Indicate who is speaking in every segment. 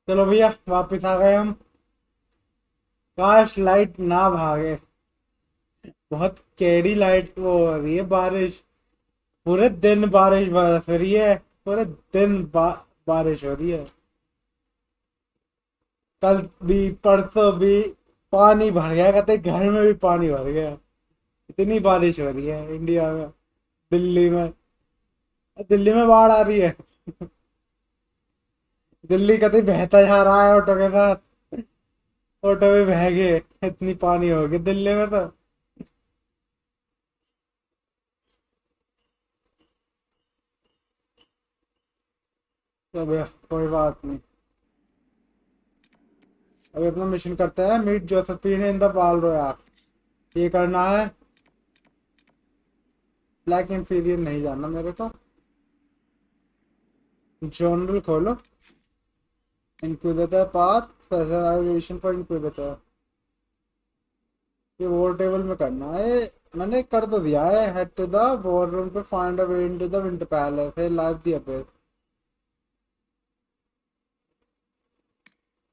Speaker 1: चलो भैया, वापस आ गए हम। काश लाइट ना भागे। बहुत कैडी लाइट वो हो रही है बारिश। पूरे दिन बारिश बरस रही है। पूरे दिन बारिश हो रही है। कल भी, परसों भी पानी भर गया, कहते घर में भी पानी भर गया। इतनी बारिश हो रही है इंडिया में। दिल्ली में। दिल्ली में बाढ़ आ रही है। दिल्ली कभी बहता जा रहा है ऑटो के साथ। ऑटो भी बह गए। इतनी पानी होगी दिल्ली में तो। तो भैया कोई बात नहीं। अभी अपना मिशन करते हैं, मीट जोसेफिन इन द बाल रोयाक। ये करना है। ब्लैक इंफीरियर नहीं जानना मेरे को। जनरल खोलो। इंक्विजिटर पाथ स्पेशलाइजेशन फॉर इंक्विजिटर। ये वॉर टेबल में करना है। मैंने कर तो दिया है। Head to the war room पे, find a way into the winter palace, फिर live the affair.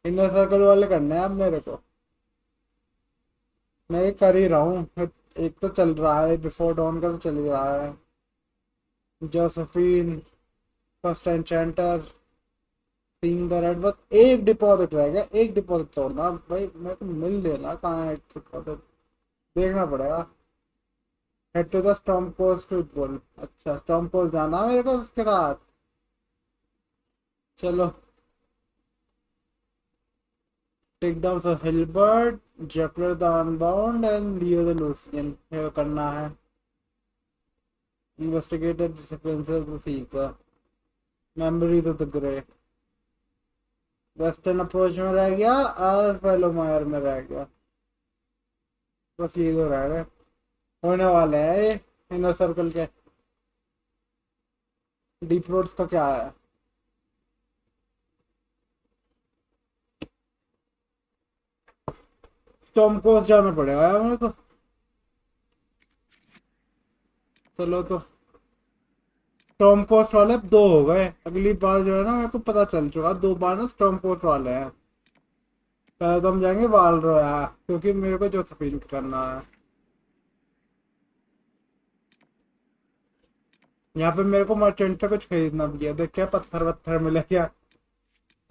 Speaker 1: Inner circle वाले करने हैं अब मेरे को। मैं ये कर ही रहा हूँ। एक तो चल रहा है, बिफोर डॉन का तो चल ही रहा है। Josephine, first enchanter, seeing the red. बस एक डिपॉजिट रह गया, एक डिपॉजिट तोड़ना भाई। मेरे को मिल देना कहाँ है डिपॉजिट। देखना पड़ेगा। Head to the stomp post football. अच्छा, स्टॉम्प पोस्ट जाना है मेरे को उसके साथ। चलो। Take down the Hilbert, Zepler the unbound and Leo the Lucian. ये करना है। Investigate the disciplines of the seeker, memories of the grey. Western approach में रह गया और फेलोमायर में रह गया। बस ये दो रह गए। होने वाले हैं ये इनर सर्कल के। डीप रोड्स का क्या है? स्टॉर्म कोस्ट जाना पड़ेगा यार मेरे को। चलो तो। स्टॉर्म कोस्ट वाले अब दो हो गए। अगली बार जो है ना, मेरे को पता चल चुका दो बार ना स्टॉर्म कोस्ट वाले हैं। पहले तो हम जाएंगे वाल रोया, क्योंकि मेरे को जो स्पिन करना है। यहाँ पे मेरे को मर्चेंट से कुछ खरीदना भी है। देख क्या पत्थर वत्थर मिले क्या?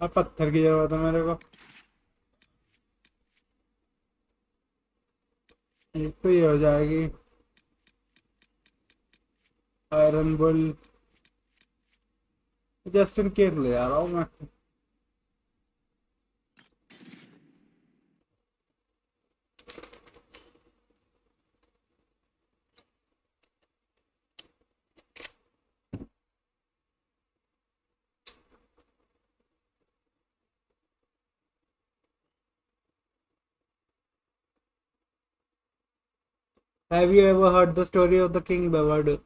Speaker 1: अब पत्थर की जरूरत है मेरे को। एक तो ये हो जाएगी। Iron bull. Just in case ले आ रहा हूँ मैं। Have you ever heard the story of the King Bedwar?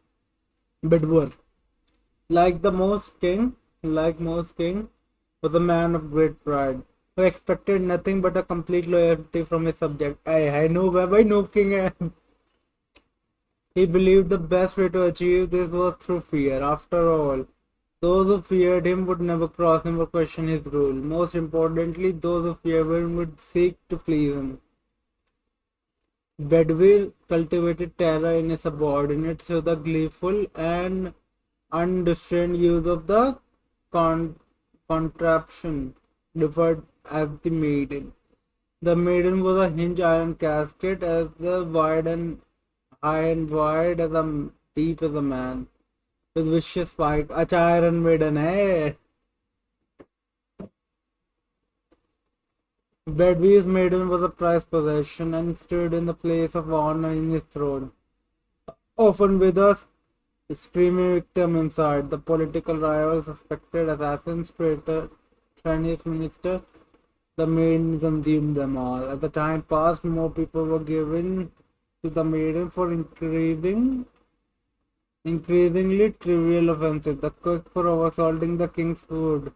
Speaker 1: Like most king, was a man of great pride, who expected nothing but a complete loyalty from his subject. I know why no king है. He believed the best way to achieve this was through fear. After all, those who feared him would never cross him or question his rule. Most importantly, those who feared him would seek to please him. Bedwyr cultivated terror in his subordinates through the gleeful and unrestrained use of the con- contraption referred as the maiden. The maiden was a hinge iron casket as the wide and high and wide as a deep as a man, with vicious spike. अच्छा, iron maiden है. Bedwy's maiden was a prized possession and stood in the place of honor in his throne, often with a screaming victim inside. The political rival, suspected assassins, traitor, Chinese minister, the maiden consumed them all. As the time passed, more people were given to the maiden for increasingly trivial offenses. The cook for oversalting the king's food,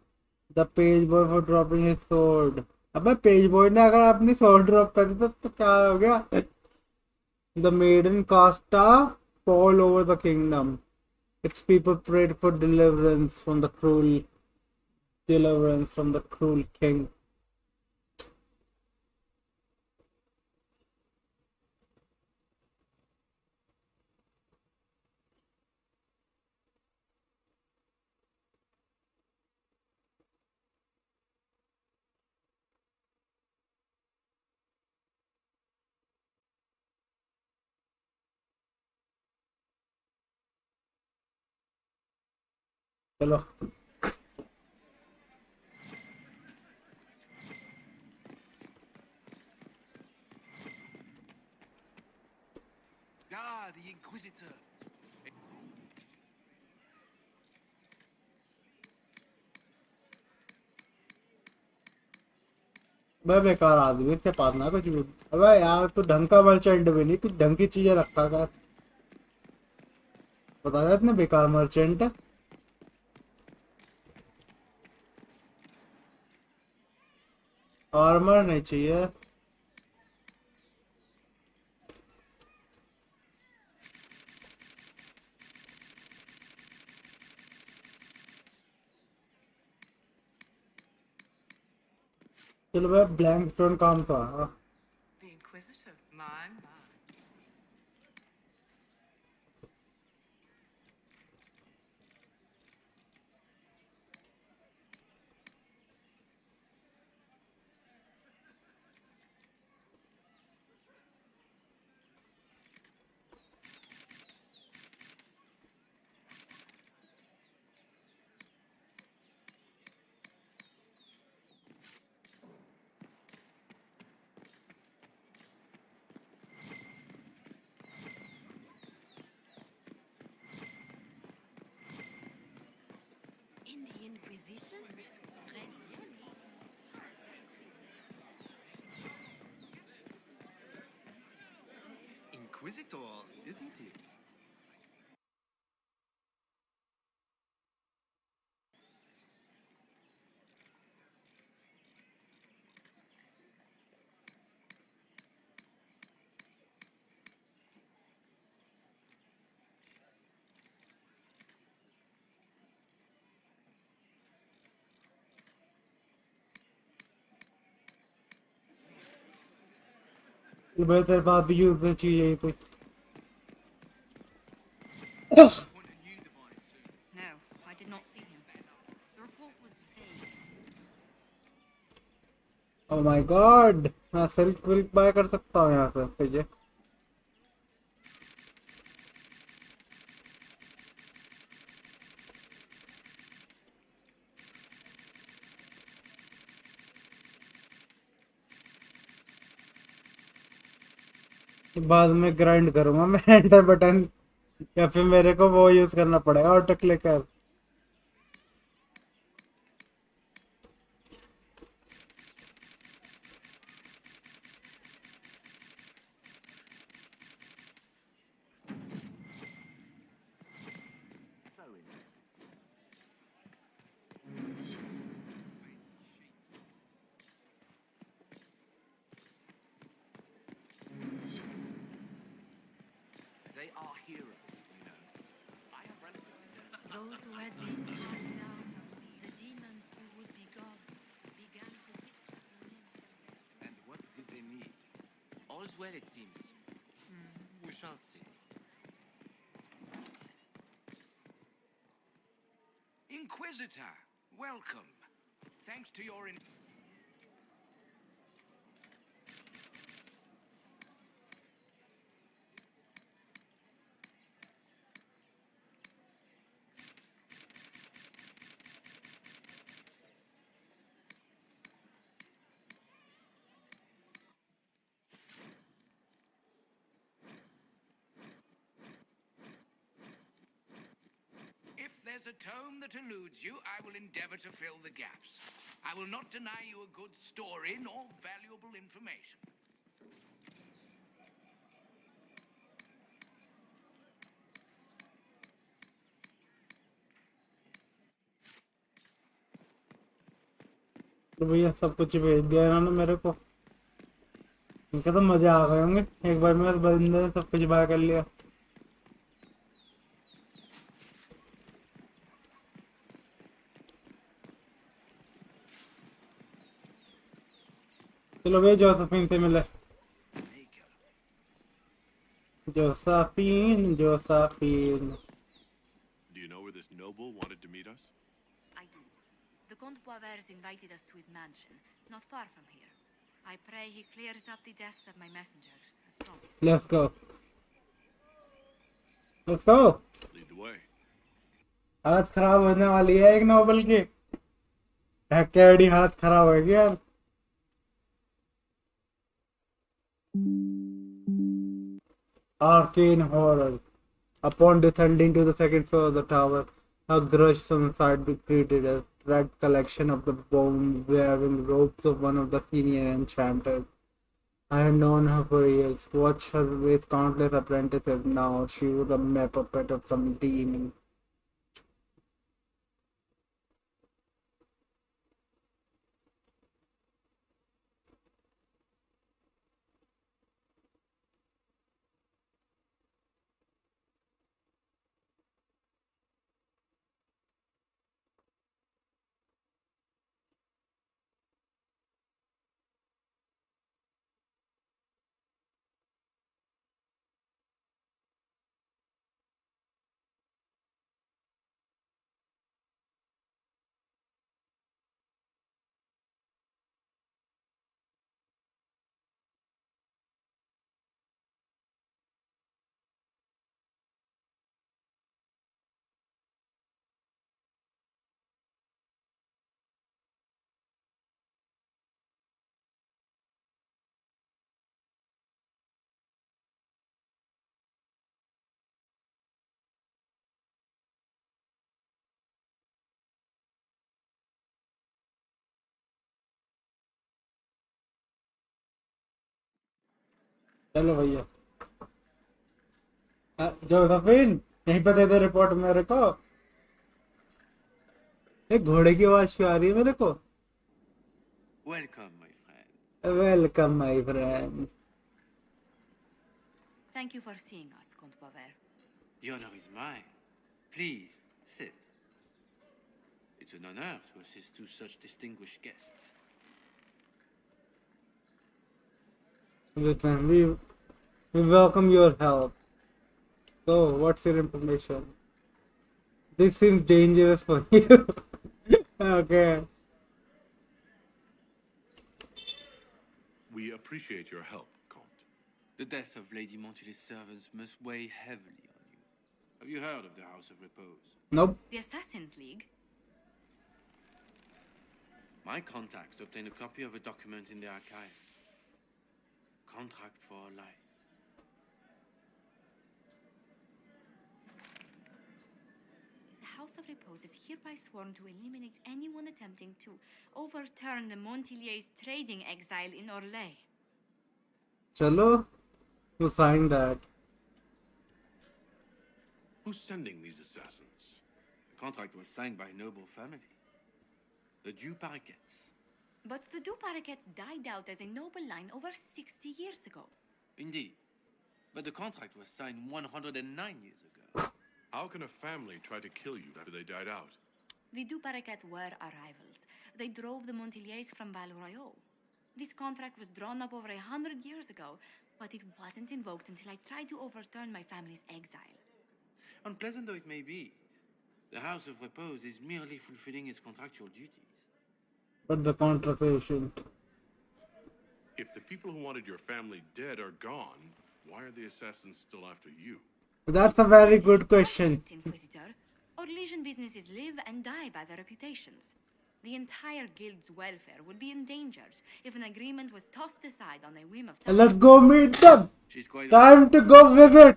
Speaker 1: the page boy for dropping his sword. अबे page boy ने अगर अपनी sword drop कर दी तो क्या हो गया? The maiden cast a pall over the kingdom. Its people prayed for deliverance from the cruel deliverance from the cruel king. चलो
Speaker 2: Ah, the Inquisitor.
Speaker 1: मैं बेकार आदमी इसके पास ना कुछ भी। अबे यार तू ढंग का मर्चेंट भी नहीं, कुछ ढंग की चीजें रखा कर। बताया इतने बेकार मर्चेंट है। आर्मर नहीं चाहिए। चलो भाई ब्लैंक स्टोन काम तो आया।
Speaker 3: The Inquisitor, my.
Speaker 4: In the Inquisition? Red jelly?
Speaker 2: Inquisitor, isn't he?
Speaker 1: चलो भाई तेरे पास भी यूज चाहिए कोई।
Speaker 2: Appoint a new divine soon.
Speaker 4: No, I did not see him. The report was vague.
Speaker 1: Oh my God, मैं सिल्क विल्क बाय कर सकता हूँ यहाँ से सही है। बाद में ग्राइंड करूंगा मैं एंटर बटन, या फिर मेरे को वो यूज करना पड़ेगा auto clicker.
Speaker 2: They are heroes, you know. I have relatives in them.
Speaker 4: Those who had been cast down, the demons who would be gods, began to whisper their name.
Speaker 2: And what did they need? All's well, it seems. We shall see.
Speaker 5: Inquisitor, welcome. Thanks to your If there's a tome that eludes you, I will endeavor to fill the gaps. I will not deny you a good story nor valuable information.
Speaker 1: तो भैया सब कुछ भेज दिया इन्होंने मेरे को। इनके तो मजे आ गए होंगे, एक बार मेरे बंदे ने सब कुछ बाय कर लिया। चलो भाई जोसेफिन से मिले।
Speaker 5: Maker.
Speaker 1: Josephine.
Speaker 6: Do you know where this noble wanted to meet us?
Speaker 4: I do. The Comte Poivers invited us to his mansion, not far from here. I pray he clears up the deaths of my messengers, as promised.
Speaker 1: Let's go. Let's go.
Speaker 6: Lead the way.
Speaker 1: हालत खराब होने वाली है एक Nobel की। हैकेडी हालत खराब हो गया। Arcane horror. Upon descending to the second floor of the tower, a gruesome sight greeted us. Red collection of the bone-wearing robes of one of the senior enchanters. I had known her for years, watched her with countless apprentices. Now she was a mere puppet of some demon. चलो भैया। Josephine यहीं पे दे दे report मेरे को। एक घोड़े की आवाज क्यों आ रही है मेरे को?
Speaker 2: Welcome, my friend.
Speaker 1: Welcome my friend.
Speaker 4: Thank you for seeing us, Comte Poivers.
Speaker 2: The honor is mine. Please, sit. It's an honor to assist two such distinguished guests.
Speaker 1: Listen, we welcome your help. So, what's your information? This seems dangerous for you. Okay.
Speaker 6: We appreciate your help, Comte.
Speaker 2: The death of Lady Montilly's servants must weigh heavily on you. Have you heard of the House of Repose?
Speaker 1: Nope.
Speaker 4: The Assassin's League?
Speaker 2: My contacts obtained a copy of a document in the archives. Contract for life.
Speaker 4: The House of Repose is hereby sworn to eliminate anyone attempting to overturn the Montillier's trading exile in Orlais.
Speaker 1: Chalo, you signed that.
Speaker 6: Who's sending these assassins?
Speaker 2: The contract was signed by a noble family. The Duparquets.
Speaker 4: But the Duparquets died out as a noble line over 60 years ago.
Speaker 2: Indeed. But the contract was signed 109 years ago.
Speaker 6: How can a family try to kill you after they died out?
Speaker 4: The Duparquets were our rivals. They drove the Montiliers from Val Royaux. This contract was drawn up over 100 years ago, but it wasn't invoked until I tried to overturn my family's exile.
Speaker 2: Unpleasant though it may be, the House of Repose is merely fulfilling its contractual duties.
Speaker 1: But the contraception.
Speaker 6: If the people who wanted your family dead are gone, why are the assassins still after you?
Speaker 1: That's a very good question.
Speaker 4: Inquisitor, Orlesian businesses live and die by their reputations. The entire guild's welfare would be endangered if an agreement was tossed aside on a whim of time.
Speaker 1: Let's go meet them.
Speaker 2: She's quite
Speaker 1: Time to go visit.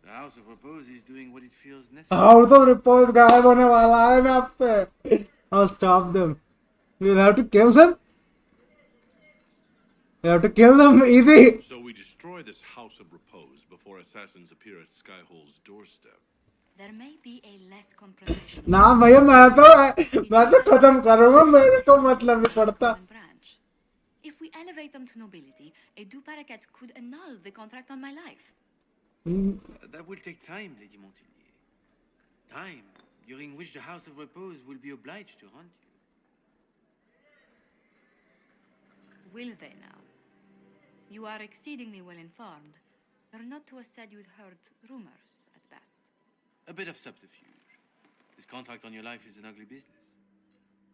Speaker 2: The House of Repose is doing what it feels necessary.
Speaker 1: House of Repose गायब होने वाला है map पे. I'll stop them. We'll have to kill them. We have to kill them easy.
Speaker 6: So we destroy this House of Repose before assassins appear at Skyhole's doorstep.
Speaker 4: There may be a less confrontational
Speaker 1: ना भैया मैं तो खत्म करूँगा मेरे को मतलब नहीं पड़ता.
Speaker 4: branch. If we elevate them to nobility, a Duparquet could annul the contract on my life.
Speaker 2: That will take time, Lady Montillier. Time during which the House of Repose will be obliged to hunt you.
Speaker 4: will they now? You are exceedingly well informed. You're not to have said you'd heard rumors, at best.
Speaker 2: A bit of subterfuge. This contract on your life is an ugly business.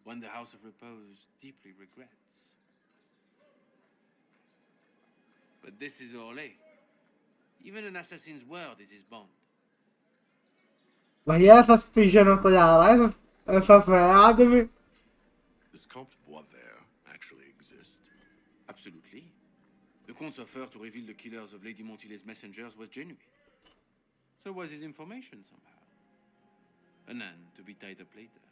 Speaker 2: One the House of Repose deeply regrets. But this is Orlais. Even an assassin's word is his bond.
Speaker 1: भैया suspicion होता जा रहा है सफेद भी.
Speaker 6: Does Comte Boisvert actually exist?
Speaker 2: Absolutely. The Comte's offer to reveal the killers of Lady Montilet's messengers was genuine. So was his information somehow. An end to be tied up later.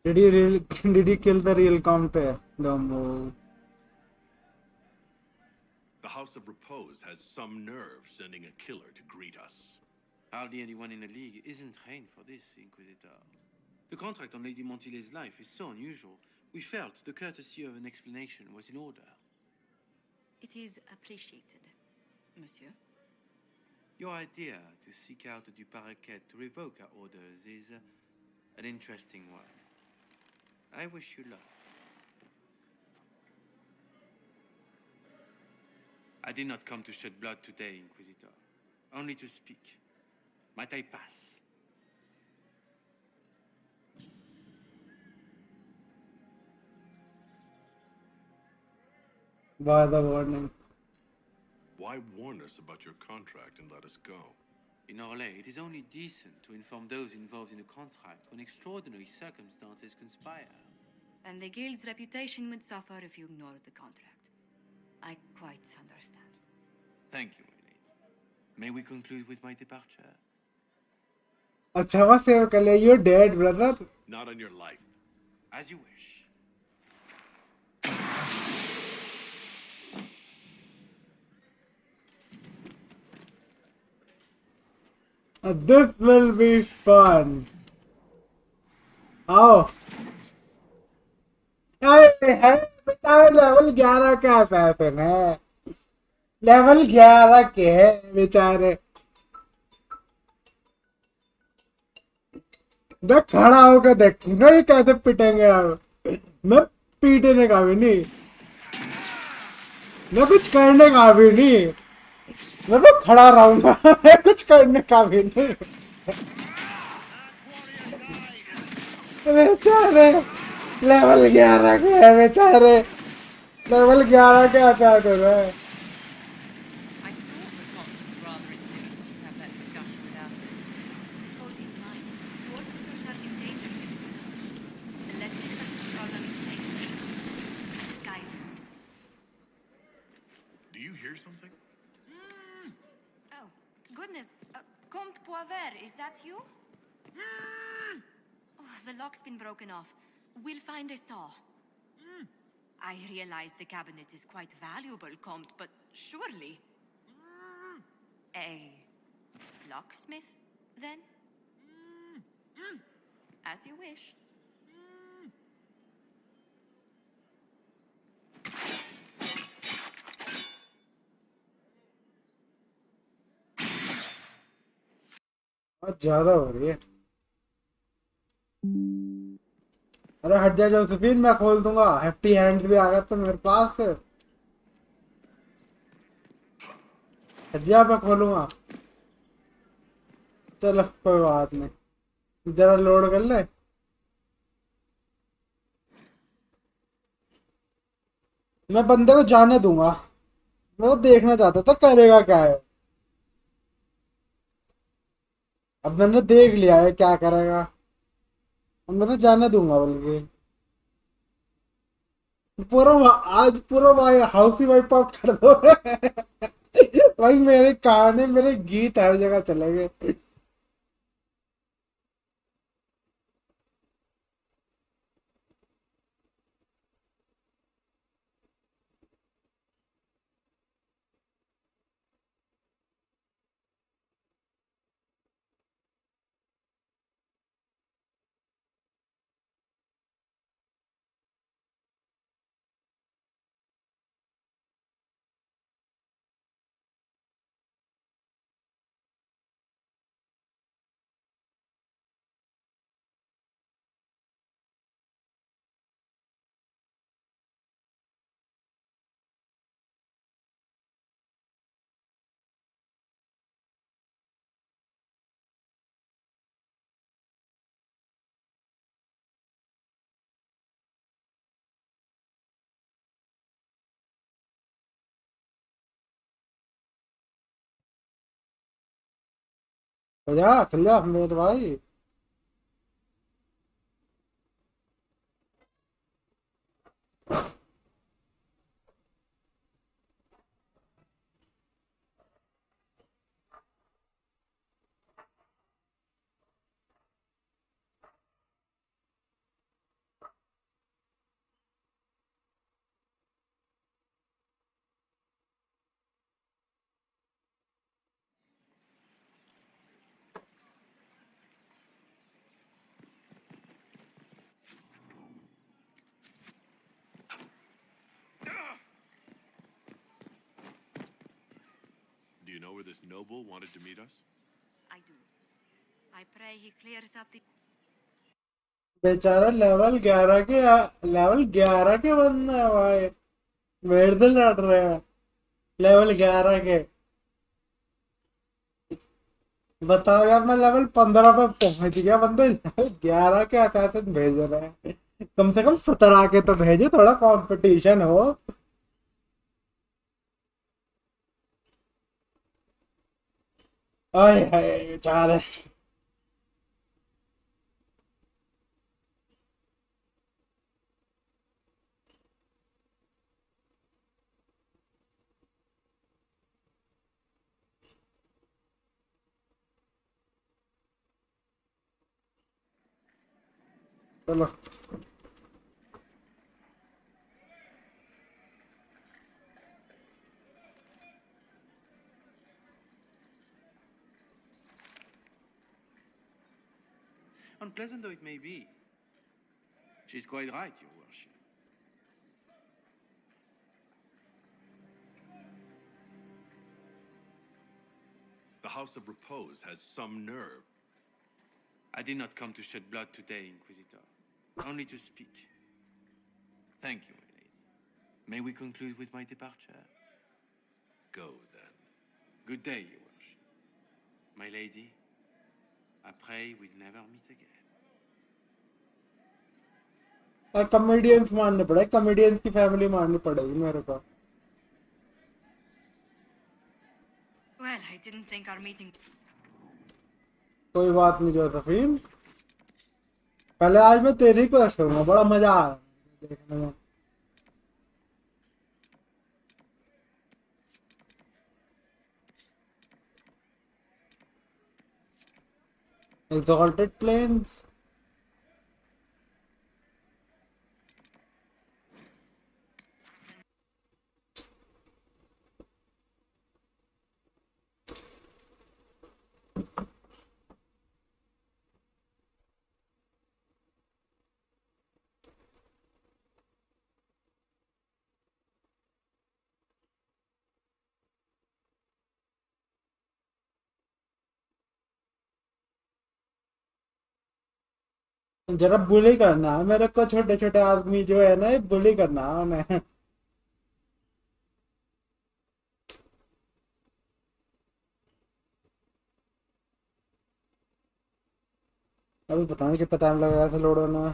Speaker 1: Did he kill the real Comte? No.
Speaker 6: The House of Repose has some nerve sending a killer to greet us.
Speaker 2: Hardly anyone in the League isn't trained for this, Inquisitor. The contract on Lady Montilet's life is so unusual, we felt the courtesy of an explanation was in order.
Speaker 4: It is appreciated, monsieur.
Speaker 2: Your idea to seek out Du Paraquet to revoke our orders is an interesting one. I wish you luck. I did not come to shed blood today, Inquisitor. Only to speak. Might I pass?
Speaker 1: By the warning.
Speaker 6: Why warn us about your contract and let us go?
Speaker 2: In Orlais, it is only decent to inform those involved in a contract when extraordinary circumstances conspire.
Speaker 4: And the guild's reputation would suffer if you ignored the contract. I quite understand.
Speaker 2: Thank you, my lady. May we conclude with my departure?
Speaker 1: अच्छा बस save कर ले. You're dead, brother.
Speaker 6: Not on your life.
Speaker 2: As you wish.
Speaker 1: This will be fun. Oh. बेचारे level 11 का assassin है. Level 11 के है बेचारे. मैं खड़ा होकर देखूंगा ये कैसे पिटेंगे अब. मैं पीटने का भी नहीं, मैं कुछ करने का भी नहीं, मैं तो खड़ा रहूंगा. मैं कुछ करने का भी नहीं. बेचारे लेवल 11 के है बेचारे. लेवल 11 के आता है.
Speaker 3: I thought the Comte was rather insistent to have that discussion without us.
Speaker 4: The fault is mine. You all put yourselves in danger with this. Let's discuss this problem in safety. Sky.
Speaker 6: Do you hear something?
Speaker 4: Oh, goodness. Comte Poivert, is that you? Oh, the lock's been broken off. We'll find a saw. I realize the cabinet is quite valuable, Comte, but surely... A locksmith, then? As you wish.
Speaker 1: बहुत ज्यादा हो रही है. अरे हट जा Josephine, मैं खोल दूंगा. हैप्पी हैंड भी आ गया तो मेरे पास. हट जा, मैं खोलूंगा. चलो कोई बात नहीं, जरा लोड कर ले. मैं बंदे को जाने दूंगा. वो देखना चाहता था करेगा क्या है. अब मैंने देख लिया है क्या करेगा. अब मैं तो जाने दूंगा. बल्कि आज पूरा भाई हाउस ही वाइप आउट कर दो. भाई मेरे गाने मेरे गीत हर जगह चले गए. खिला मेरे भाई।
Speaker 6: Do you know where this noble wanted to meet us?
Speaker 4: I do. I pray he clears up the.
Speaker 1: बेचारा लेवल 11 के बंदा है भाई, मेरे से लड़ रहे हैं लेवल 11 के। बताओ यार, मैं लेवल 15 पे पहुंच गया, बंदे लेवल 11 के असैसिन भेज रहे हैं। कम से कम 17 के तो भेजे, थोड़ा कंपटीशन हो। आय हाय बेचारे। चलो
Speaker 2: Unpleasant though it may be, she's quite right, Your Worship.
Speaker 6: The House of Repose has some nerve.
Speaker 2: I did not come to shed blood today, Inquisitor. Only to speak. Thank you, my lady. May we conclude with my departure?
Speaker 6: Go, then.
Speaker 2: Good day, Your Worship. My lady, I pray we never meet again.
Speaker 1: Comedians मारने पड़े, comedians की family मारनी पड़ेगी मेरे को।
Speaker 4: Well, I didn't think our meeting.
Speaker 1: कोई बात नहीं जोसेफिन, पहले आज मैं तेरी को करूंगा, बड़ा मजा आ रहा है देखने में। Exalted planes। जरा बुली करना है मेरे को, छोटे छोटे आदमी जो है ना, ये बुली करना है उन्हें। अभी पता नहीं कितना टाइम लगेगा ऐसे लोड होने में।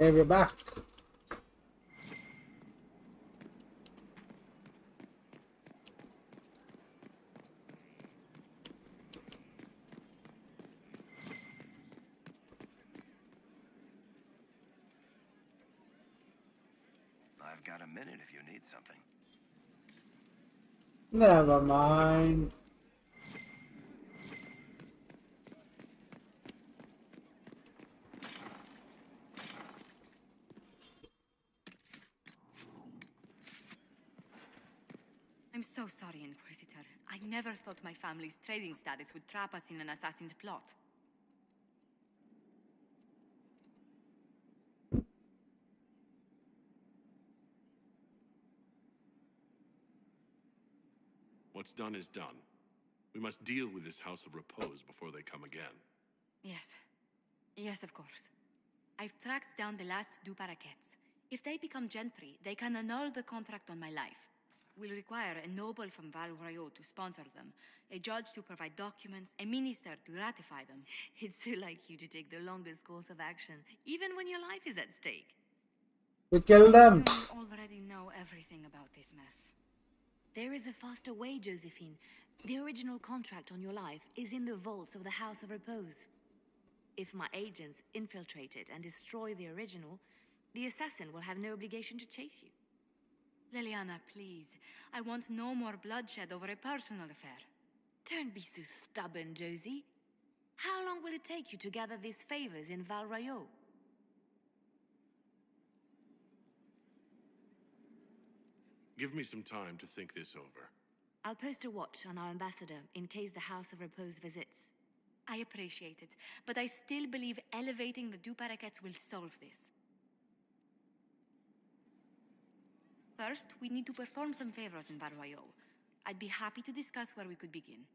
Speaker 1: Hey, we're back।
Speaker 5: I've
Speaker 7: I've got a minute if you need something.
Speaker 1: Never mind.
Speaker 4: I'm so sorry, Inquisitor. I never thought my family's trading status would trap us in an assassin's plot.
Speaker 6: What's done is done. We must deal with this House of Repose before they come again.
Speaker 4: Yes. Yes, of course. I've tracked down the last Du Paraquets. If they become gentry, they can annul the contract on my life. We'll require a noble from Val Royeaux to sponsor them, a judge to provide documents, a minister to ratify them.
Speaker 8: It's so like you to take the longest course of action, even when your life is at stake.
Speaker 1: We kill them.
Speaker 4: I assume you already know everything about this mess.
Speaker 8: There is a faster way, Josephine. The original contract on your life is in the vaults of the House of Repose. If my agents infiltrate it and destroy the original, the assassin will have no obligation to chase you.
Speaker 4: Leliana, please. I want no more bloodshed over a personal affair.
Speaker 8: Don't be so stubborn, Josie. How long will it take you to gather these favors in Val Royeaux?
Speaker 6: Give me some time to think this over.
Speaker 8: I'll post a watch on our ambassador in case the House of Repose visits.
Speaker 4: I appreciate it, but I still believe elevating the Du Paraquets will solve this. First, we need to perform some favors in Val Royeaux. I'd be happy to discuss where we could begin.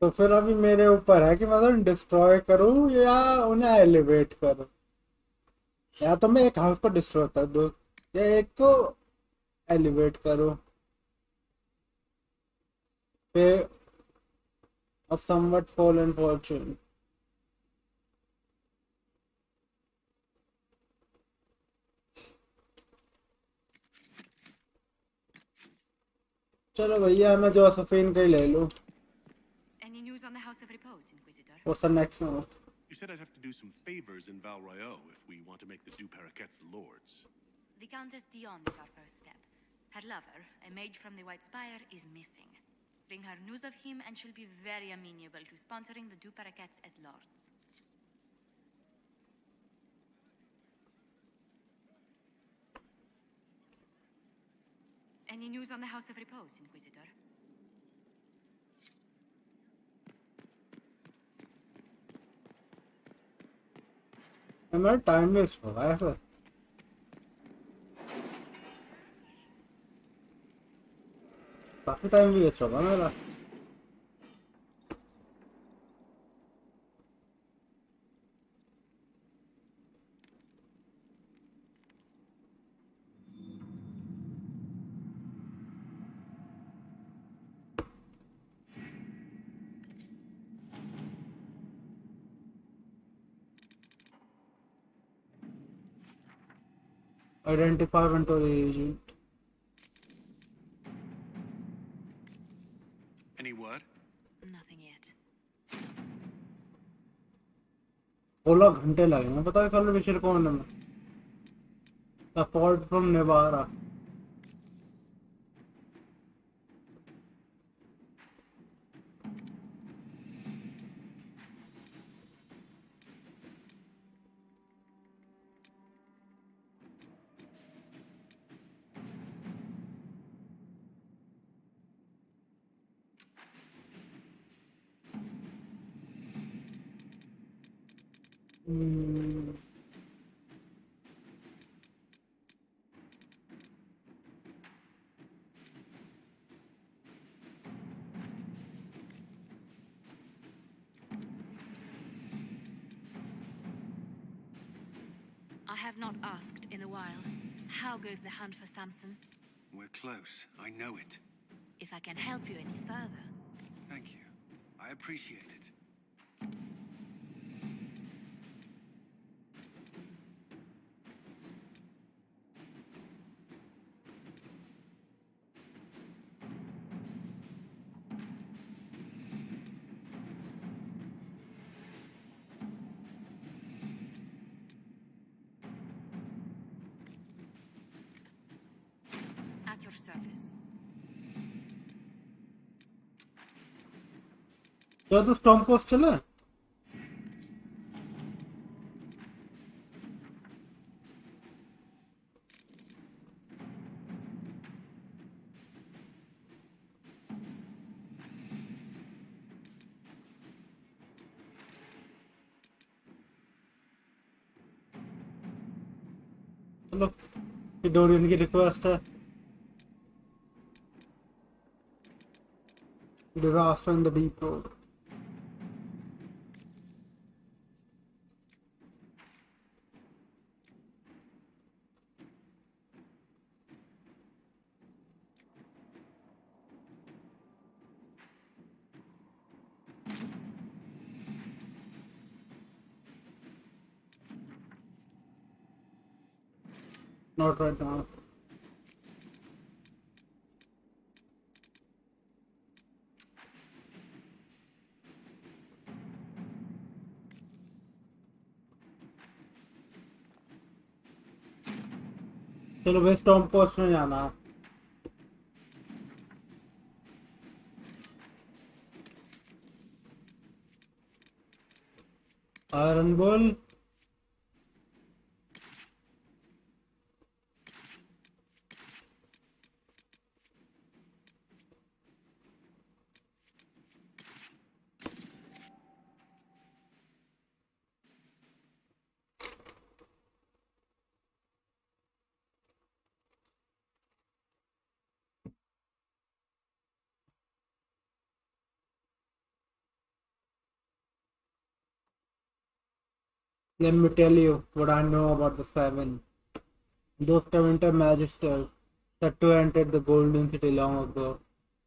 Speaker 1: तो फिर अभी मेरे ऊपर है कि मतलब destroy करूं या उन्हें एलिवेट करूं, या तो मैं एक हाउस को डिस्ट्रॉय कर दूं या एक को एलिवेट करूं. Fate of somewhat fallen fortune. चलो भैया मैं जोसेफिन का ही ले लूं.
Speaker 4: Any news on the House of Repose, Inquisitor?
Speaker 1: What's the next move?
Speaker 6: You said I'd have to do some favors in Val Royeaux if we want to make the Du Paraquets lords.
Speaker 4: The Countess Dion is our first step. Her lover, a mage from the White Spire, is missing. Bring her news of him and she'll be very amenable to sponsoring the Du Paraquets as lords. Any news on the House of Repose, Inquisitor?
Speaker 1: हमारा time waste होगा ऐसा. काफी time waste होगा मेरा. Identify Ventor agent.
Speaker 5: Any word?
Speaker 8: Nothing yet.
Speaker 1: 16 घंटे लगेंगे. पता है साले विशेर कौन है. Support from Nevada.
Speaker 8: I have not asked in a while. How goes the hunt for Samson?
Speaker 7: We're close. I know it.
Speaker 8: If I can help you any further.
Speaker 7: Thank you. I appreciate it.
Speaker 3: surface.
Speaker 1: क्या तो storm post चला चलो ये Dorian की request है disaster in the deep road not right now चलो भाई storm post में जाना है iron ball Let me tell you what I know about the seven. Those seven magisters that two entered the Golden City long ago.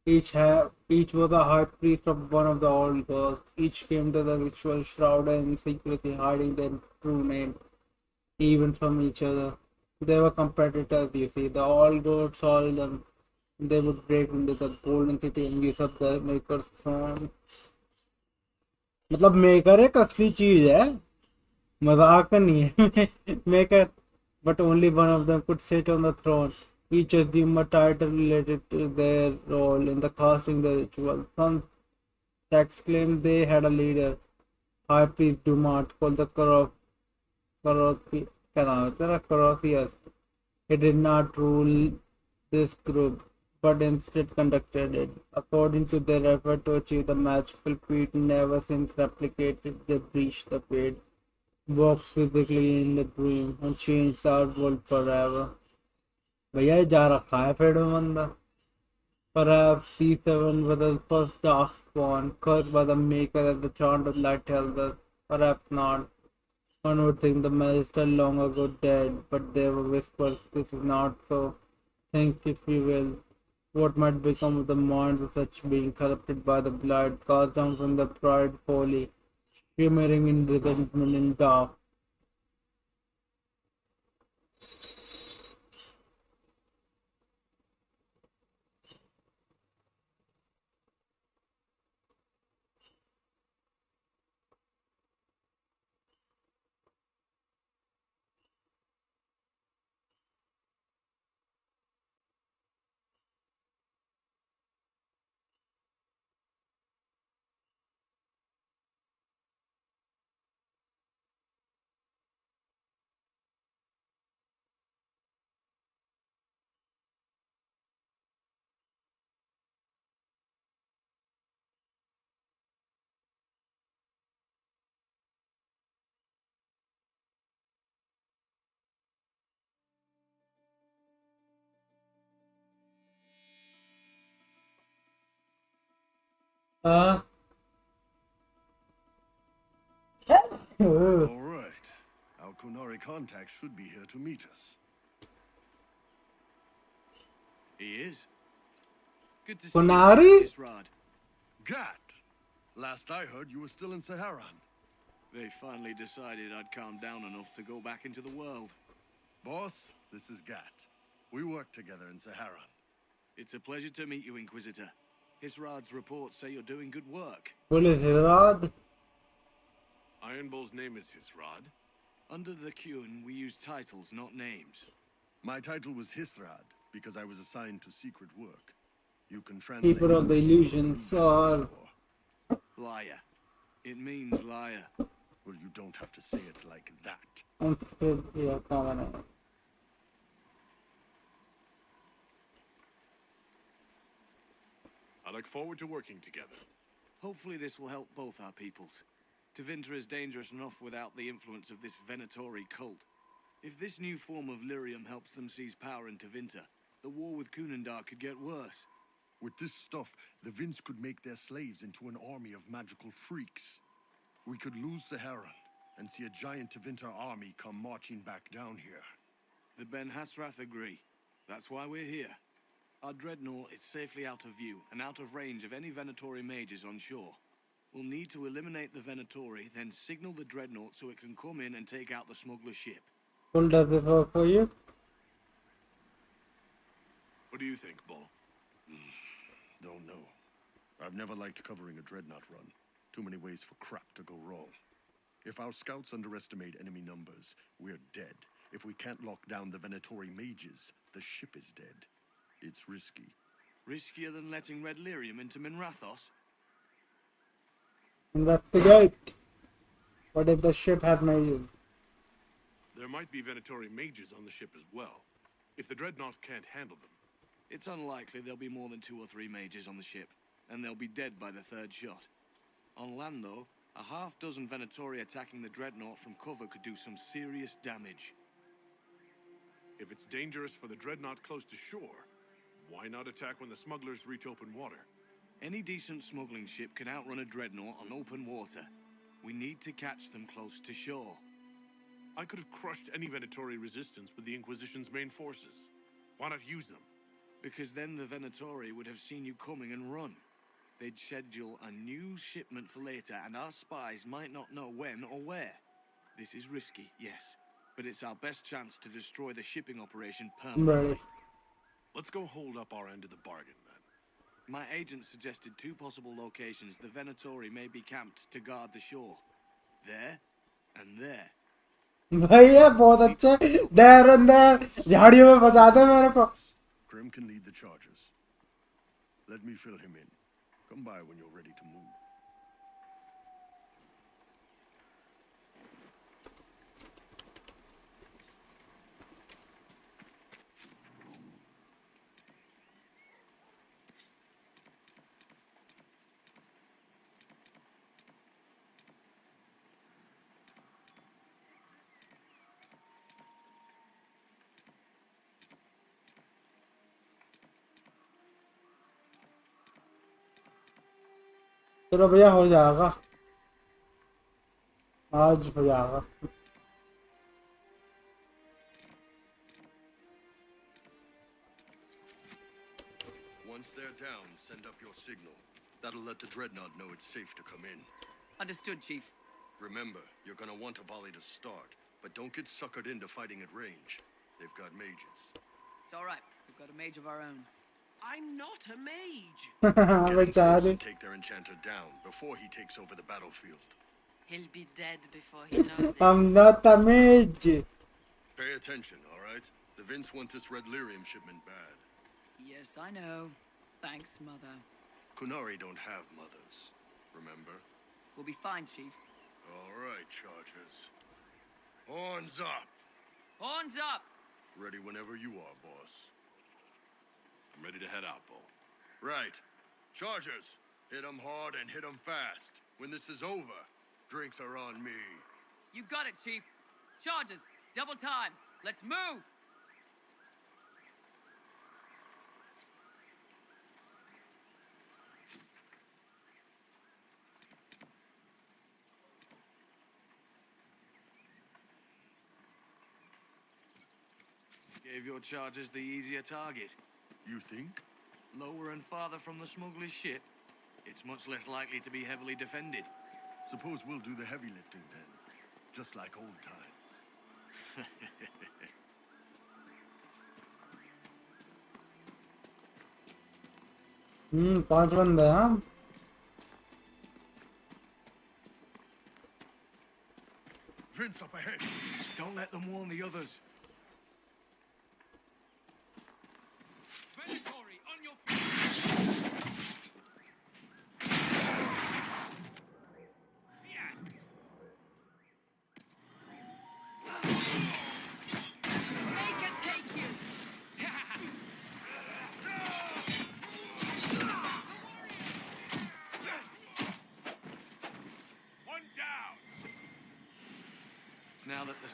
Speaker 1: Each was a high priest of one of the old gods. Each came to the ritual shrouded in secrecy, hiding their true name, even from each other. They were competitors, you see. The old gods saw them. They would break into the Golden City and usurp the Maker's throne. मतलब maker एक असली चीज है मजाक नहीं है maker but only one of them could sit on the throne. Each assumed a title related to their role in the casting the ritual. Some texts claimed they had a leader, High Priest Dumont, called the Corothius. He did not rule this group, but instead conducted it. According to their effort to achieve the magical feat never since replicated, they breached the fate, walked physically in the dream, and changed our world forever. भैया ये जा रखा है fade में बंदा Perhaps C7 was the first dark spawn, cursed by the Maker as the chant of light tells us. Perhaps not. One would think the Master long ago dead, but there were whispers this is not so. Think if you will. What might become of the minds of such beings corrupted by the blood cast down from the pride folly, shimmering in resentment in dark. Uh,
Speaker 9: All right. Our Kunari contact should be here to meet us.
Speaker 2: He is. Good to see
Speaker 1: Kunari?
Speaker 2: you, Miss Rod.
Speaker 9: Gat! Last I heard, you were still in Saharan.
Speaker 2: They finally decided I'd calmed down enough to go back into the world.
Speaker 9: Boss, this is Gat. We work together in Saharan.
Speaker 2: It's a pleasure to meet you, Inquisitor. Hisrad's reports say you're doing good work.
Speaker 1: What is Hirad?
Speaker 6: Iron Bull's name is Hisrad.
Speaker 2: Under the Qun, we use titles, not names.
Speaker 9: My title was Hisrad. because I was assigned to secret work. You can translate.
Speaker 1: Keeper of the illusions, or
Speaker 10: Liar. It means liar.
Speaker 9: Well, you don't have to say it like that.
Speaker 1: yeah, common.
Speaker 6: I look forward to working together.
Speaker 10: Hopefully this will help both our peoples. Tevinter is dangerous enough without the influence of this Venatori cult. If this new form of lyrium helps them seize power in Tevinter, the war with Kunandar could get worse.
Speaker 9: With this stuff, the Vince could make their slaves into an army of magical freaks. We could lose Saharan and see a giant Tevinter army come marching back down here.
Speaker 10: The Ben Hasrath agree. That's why we're here. Our dreadnought is safely out of view and out of range of any Venatori mages on shore. We'll need to eliminate the Venatori, then signal the dreadnought so it can come in and take out the smuggler ship.
Speaker 1: Well, does this work for you?
Speaker 6: What do you think, Bull?
Speaker 9: Don't know. I've never liked covering a dreadnought run. Too many ways for crap to go wrong. If our scouts underestimate enemy numbers, we're dead. If we can't lock down the Venatori mages, the ship is dead. It's risky.
Speaker 10: Riskier than letting Red Lyrium into Minrathos?
Speaker 1: Investigate. What if the ship has mages?
Speaker 6: There might be Venatori mages on the ship as well. If the dreadnought can't handle them.
Speaker 10: It's unlikely there'll be more than 2 or 3 mages on the ship, and they'll be dead by the 3rd shot. On land, though, a half-dozen Venatori attacking the dreadnought from cover could do some serious damage.
Speaker 6: If it's dangerous for the dreadnought close to shore, why not attack when the smugglers reach open water?
Speaker 10: Any decent smuggling ship can outrun a dreadnought on open water. We need to catch them close to shore.
Speaker 6: I could have crushed any Venatori resistance with the Inquisition's main forces. Why not use them?
Speaker 10: Because then the Venatori would have seen you coming and run. They'd schedule a new shipment for later, and our spies might not know when or where. This is risky, yes, but it's our best chance to destroy the shipping operation permanently.
Speaker 1: Right.
Speaker 6: Let's go hold up our end of the bargain, then.
Speaker 10: My agent suggested 2 possible locations the Venatori may be camped to guard the shore. There and there.
Speaker 1: भैया बहुत अच्छे देर अंदर झाड़ियों में बचा दे मेरे को.
Speaker 9: Grim can lead the charges. Let me fill him in. Come by when you're ready to move.
Speaker 1: चलो भैया हो जाएगा आज हो जाएगा.
Speaker 9: Once they're down, send up your signal. That'll let the dreadnought know it's safe to come in.
Speaker 3: Understood, Chief.
Speaker 9: Remember, you're gonna want a volley to start, but don't get suckered into fighting at range. They've got mages.
Speaker 3: It's all right. We've got a mage of our own. I'm not a mage.
Speaker 9: Get in
Speaker 1: बचा
Speaker 9: close
Speaker 1: they.
Speaker 9: and take their enchanter down before he takes over the battlefield.
Speaker 3: He'll be dead before he knows it.
Speaker 1: I'm not a mage.
Speaker 9: Pay attention, all right? The Vince want this red lyrium shipment bad.
Speaker 3: Yes, I know. Thanks, Mother.
Speaker 9: Kunari don't have mothers, remember?
Speaker 3: We'll be fine, Chief.
Speaker 9: All right, Chargers. Horns up!
Speaker 3: Horns up!
Speaker 9: Ready whenever you are, boss.
Speaker 6: I'm ready to head out, Bull.
Speaker 9: Right. Chargers, hit 'em hard and hit 'em fast. When this is over, drinks are on me.
Speaker 3: You got it, Chief. Charges. Double time. Let's move!
Speaker 10: Gave your charges the easier target.
Speaker 9: You think?
Speaker 10: Lower and farther from the smuggler's ship, it's much less likely to be heavily defended.
Speaker 9: Suppose we'll do the heavy lifting then. Just like old times.
Speaker 1: 5 बंदे हैं.
Speaker 9: Vince up ahead.
Speaker 10: Don't let them warn the others.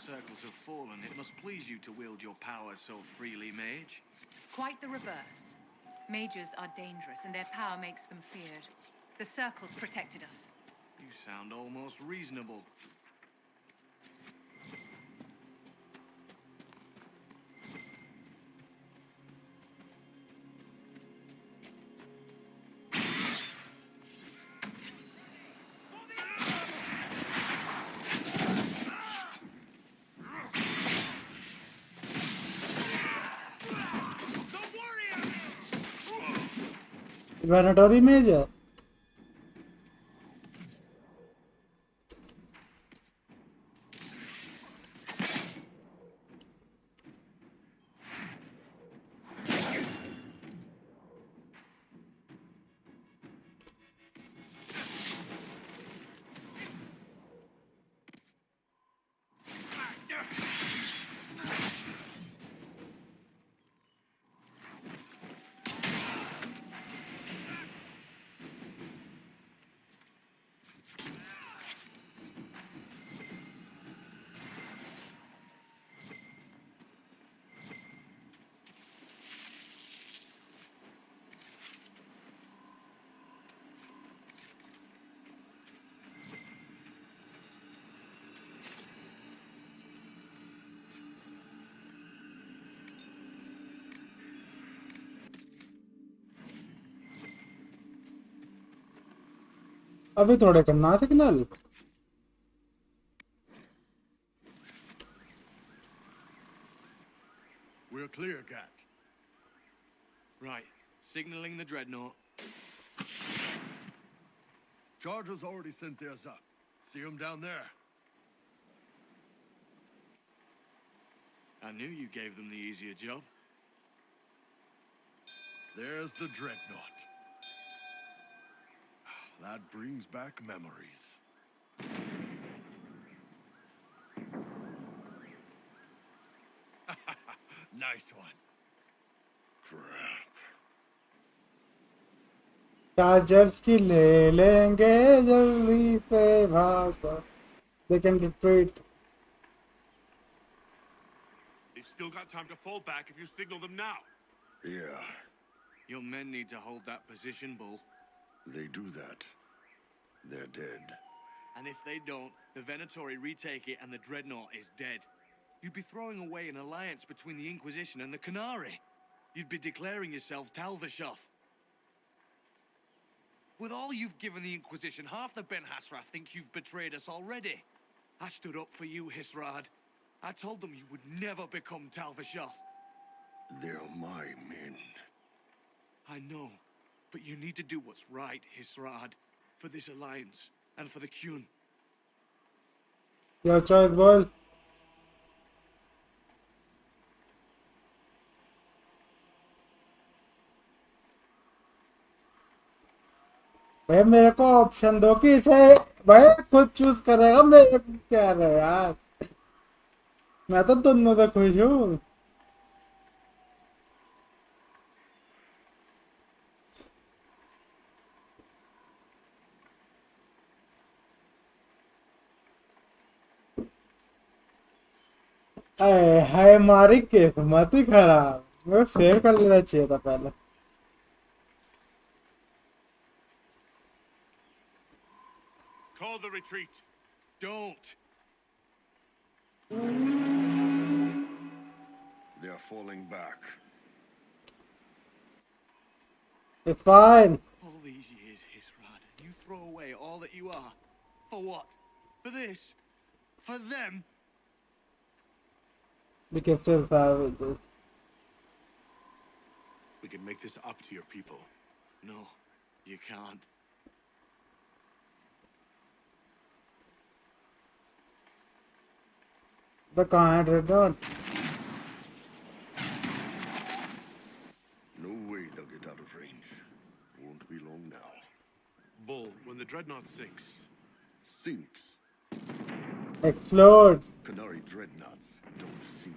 Speaker 10: circles have fallen, it must please you to wield your power so freely, mage.
Speaker 3: Quite the reverse. Mages are dangerous, and their power makes them feared. The circles protected us.
Speaker 10: You sound almost reasonable.
Speaker 1: Vanatory Major. अभी थोड़े करना signal
Speaker 9: We're clear, Cat.
Speaker 10: Right, signaling the dreadnought.
Speaker 9: Chargers already sent theirs up. See them down there?
Speaker 10: I knew you gave them the easier job.
Speaker 9: There's the dreadnought. That brings back memories. Nice one. Crap.
Speaker 1: Chargers की ले लेंगे जल्दी से भागा they can retreat
Speaker 6: They've still got time to fall back if you signal them now.
Speaker 9: Yeah,
Speaker 10: Your men need to hold that position, Bull.
Speaker 9: they do that. They're dead.
Speaker 10: And if they don't, the Venatori retake it and the dreadnought is dead. You'd be throwing away an alliance between the Inquisition and the Canary. You'd be declaring yourself Talvashoth. With all you've given the Inquisition, half the Ben Hasra think you've betrayed us already. I stood up for you, Hisrad. I told them you would never become Talvashoth.
Speaker 9: They're my men.
Speaker 10: I know, but you need to do what's right, Hisrad. For this alliance, and for the Kyun.
Speaker 1: your choice boy भाई मेरे को option दो कि इसे भाई खुद choose करेगा मेरे को क्या है यार मैं तो दोनों से खुश हूँ अरे हाय हमारी किस्मत ही खराब मैं सेव कर लेना चाहिए था पहले
Speaker 6: Call the retreat.
Speaker 10: Don't!
Speaker 9: They're falling back.
Speaker 1: it's fine
Speaker 10: All these years, Hisrad, and you throw away all that you are. For what? For this? For them?
Speaker 1: we can still salvage this
Speaker 6: We can make this up to your people.
Speaker 10: No, you can't.
Speaker 1: the kind return
Speaker 9: No way they'll get out of range. Won't be long now.
Speaker 6: Bull, when the dreadnought sinks,
Speaker 9: Sinks.
Speaker 1: explode
Speaker 9: Canary dreadnoughts don't sink.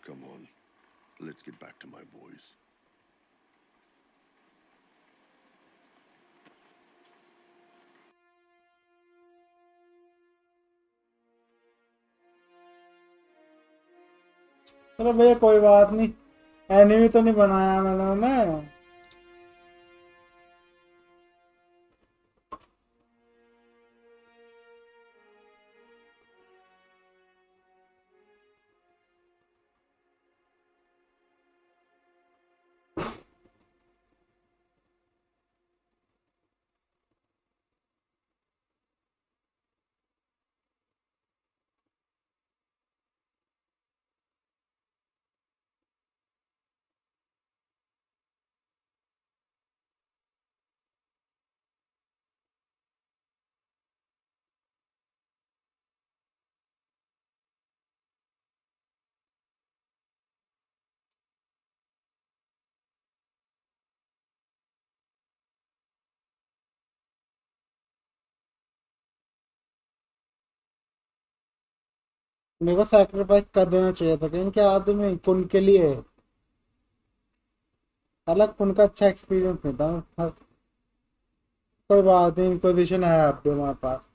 Speaker 9: Come on. Let's get back to my boys.
Speaker 1: चलो भैया कोई बात नहीं, enemy तो नहीं बनाया मैंने उन्हें। मेरे को सैक्रिफाइस कर देना चाहिए था, इनके आदमी पुन के लिए। अलग पुन का अच्छा एक्सपीरियंस नहीं था। कोई बात नहीं, इंक्विजिशन है अब भी हमारे पास।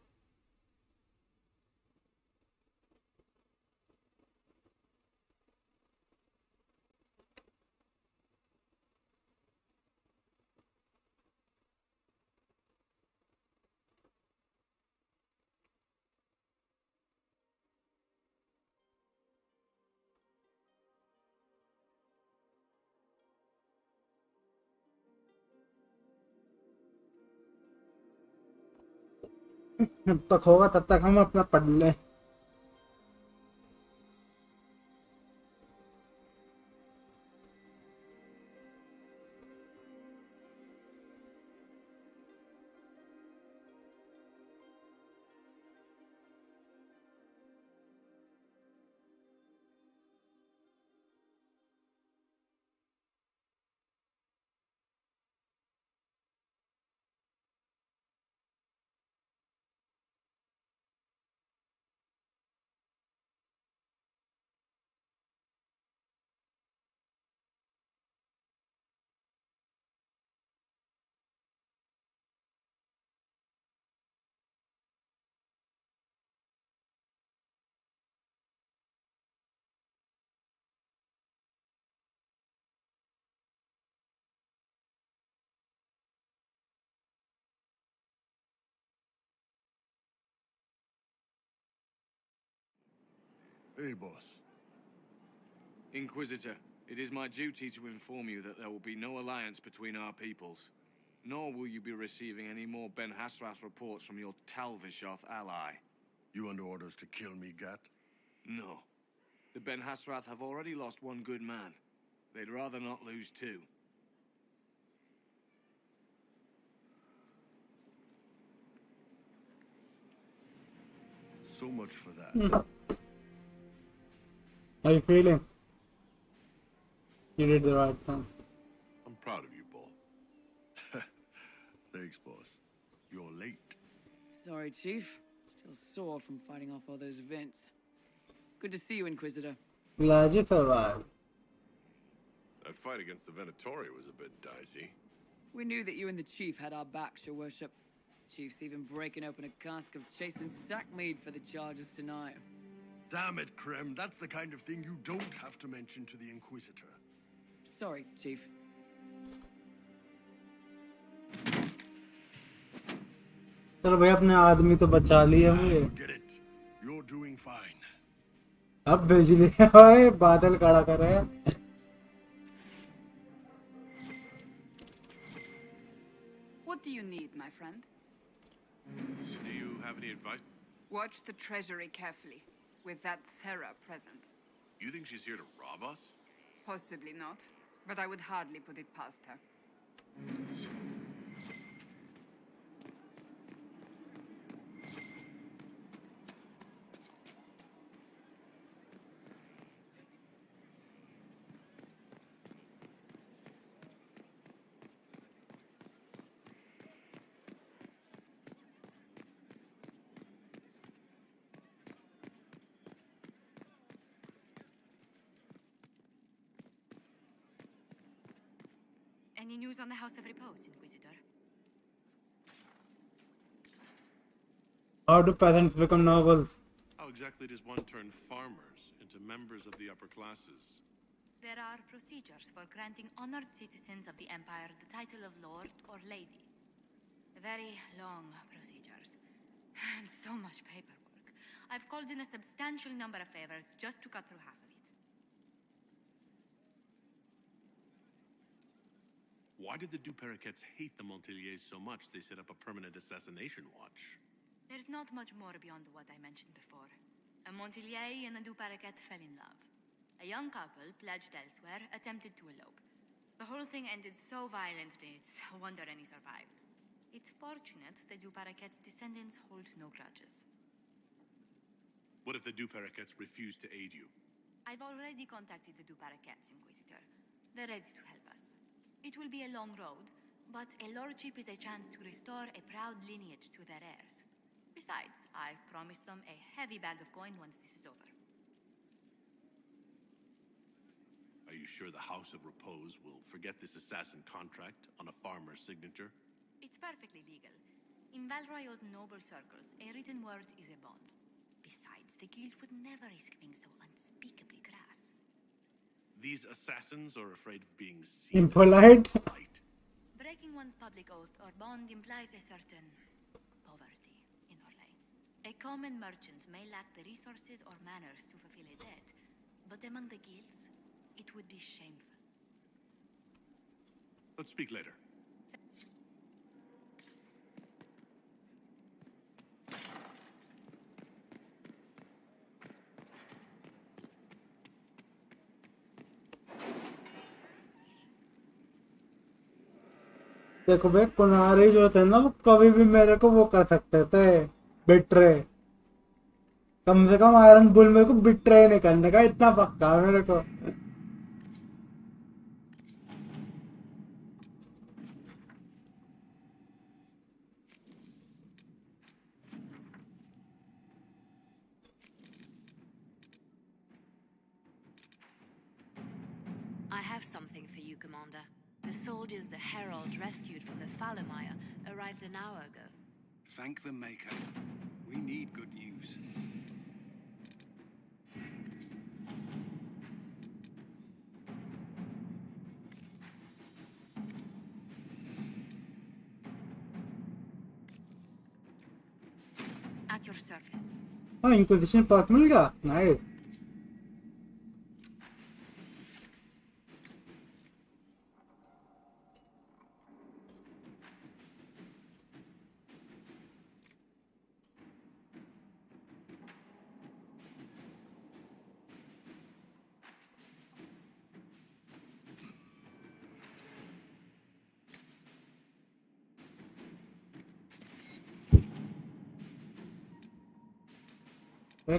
Speaker 1: जब तक होगा तब तक हम अपना पढ़ लें।
Speaker 9: Hey, boss.
Speaker 10: Inquisitor, it is my duty to inform you that there will be no alliance between our peoples. Nor will you be receiving any more Ben Hasrath reports from your Talvishoth ally.
Speaker 9: You under orders to kill me, Gat?
Speaker 10: No. The Ben Hasrath have already lost one good man. They'd rather not lose two.
Speaker 9: So much for that.
Speaker 1: How you feeling? You did the right thing.
Speaker 6: I'm proud of you, Bull.
Speaker 9: Thanks, boss. You're late.
Speaker 11: Sorry, Chief. Still sore from fighting off all those vents. Good to see you, Inquisitor.
Speaker 1: Glad you survived.
Speaker 6: That fight against the Venatori was a bit dicey.
Speaker 11: We knew that you and the Chief had our backs, Your Worship. Chief's even breaking open a cask of chastened sackmead for the charges tonight.
Speaker 9: Damn it, Krem. That's the kind of thing you don't have to mention to the Inquisitor.
Speaker 11: Sorry, Chief.
Speaker 1: चलो भाई, अपने आदमी तो बचा लिए मुझे।
Speaker 9: Forget it. You're doing fine.
Speaker 1: अब बिजली ओए बादल खड़ा कर रहे हैं।
Speaker 12: What do you need, my friend?
Speaker 6: Do you have any advice?
Speaker 12: Watch the treasury carefully, with that Sarah present.
Speaker 6: You think she's here to rob us?
Speaker 12: Possibly not, but I would hardly put it past her.
Speaker 4: Any news on the House of Repose, Inquisitor?
Speaker 1: How do peasants become nobles?
Speaker 6: How exactly does one turn farmers into members of the upper classes?
Speaker 4: There are procedures for granting honored citizens of the Empire the title of Lord or Lady. Very long procedures. And so much paperwork. I've called in a substantial number of favors just to cut through half of it.
Speaker 6: Why did the Duperrequets hate the Montiliers so much they set up a permanent assassination watch?
Speaker 4: There's not much more beyond what I mentioned before. A Montilier and a Duperrequet fell in love. A young couple, pledged elsewhere, attempted to elope. The whole thing ended so violently, it's a wonder any survived. It's fortunate the Duperrequet's descendants hold no grudges.
Speaker 6: What if the Duperrequets refuse to aid you?
Speaker 4: I've already contacted the Duperrequets, Inquisitor. They're ready to help us. It will be a long road, but a lordship is a chance to restore a proud lineage to their heirs. Besides, I've promised them a heavy bag of coin once this is over.
Speaker 6: Are you sure the House of Repose will forget this assassin contract on a farmer's signature?
Speaker 4: It's perfectly legal. In Valroyo's noble circles, a written word is a bond. Besides, the guild would never risk being so unspeakably crass.
Speaker 6: These assassins are afraid of being seen.
Speaker 1: Impolite.
Speaker 4: Breaking one's public oath or bond implies a certain poverty in Orlais. A common merchant may lack the resources or manners to fulfill a debt, but among the guilds, it would be shameful.
Speaker 6: Let's speak later.
Speaker 1: देखो भाई कुनारी जो थे ना वो कभी भी मेरे को वो कर सकते थे बिट्रे कम से कम आयरन बुल मेरे को बिट्रे नहीं करने का इतना पक्का है मेरे को
Speaker 8: I have something for you, Commander. The soldiers the Herald rescued from the Fallermire arrived an hour ago.
Speaker 7: Thank the Maker. We need good news.
Speaker 4: At your service.
Speaker 1: हाँ इंक्विजिशन पार्क मिल गया नाइस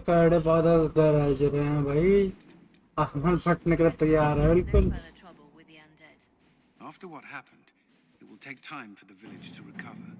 Speaker 1: कड़े बादल गरज रहे हैं भाई आसमान फटने के लिए तैयार है बिल्कुल
Speaker 7: After what happened, it will take time for the village to recover.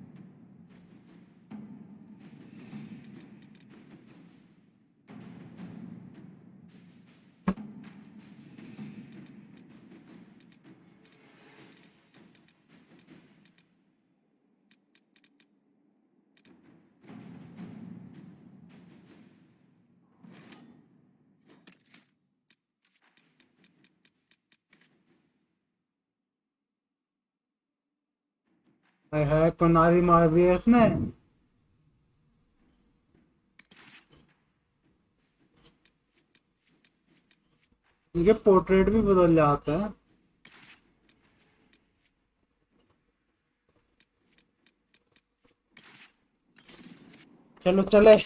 Speaker 1: है कुनारी मार दिया इसने इनके पोर्ट्रेट भी बदल जाता है चलो चले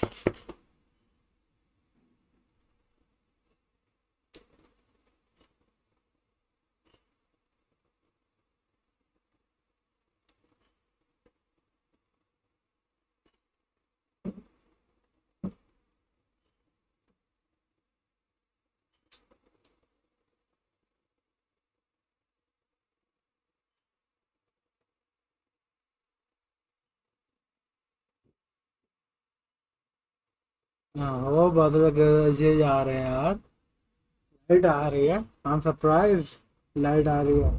Speaker 1: हाँ वो बदल गरजे जा रहे हैं यार लाइट आ रही है आई एम सरप्राइज लाइट आ रही है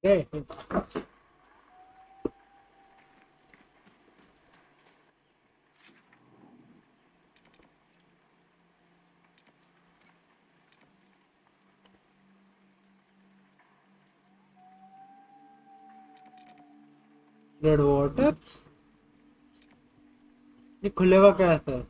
Speaker 1: Hey. Red water? ये खुलेगा कैसे?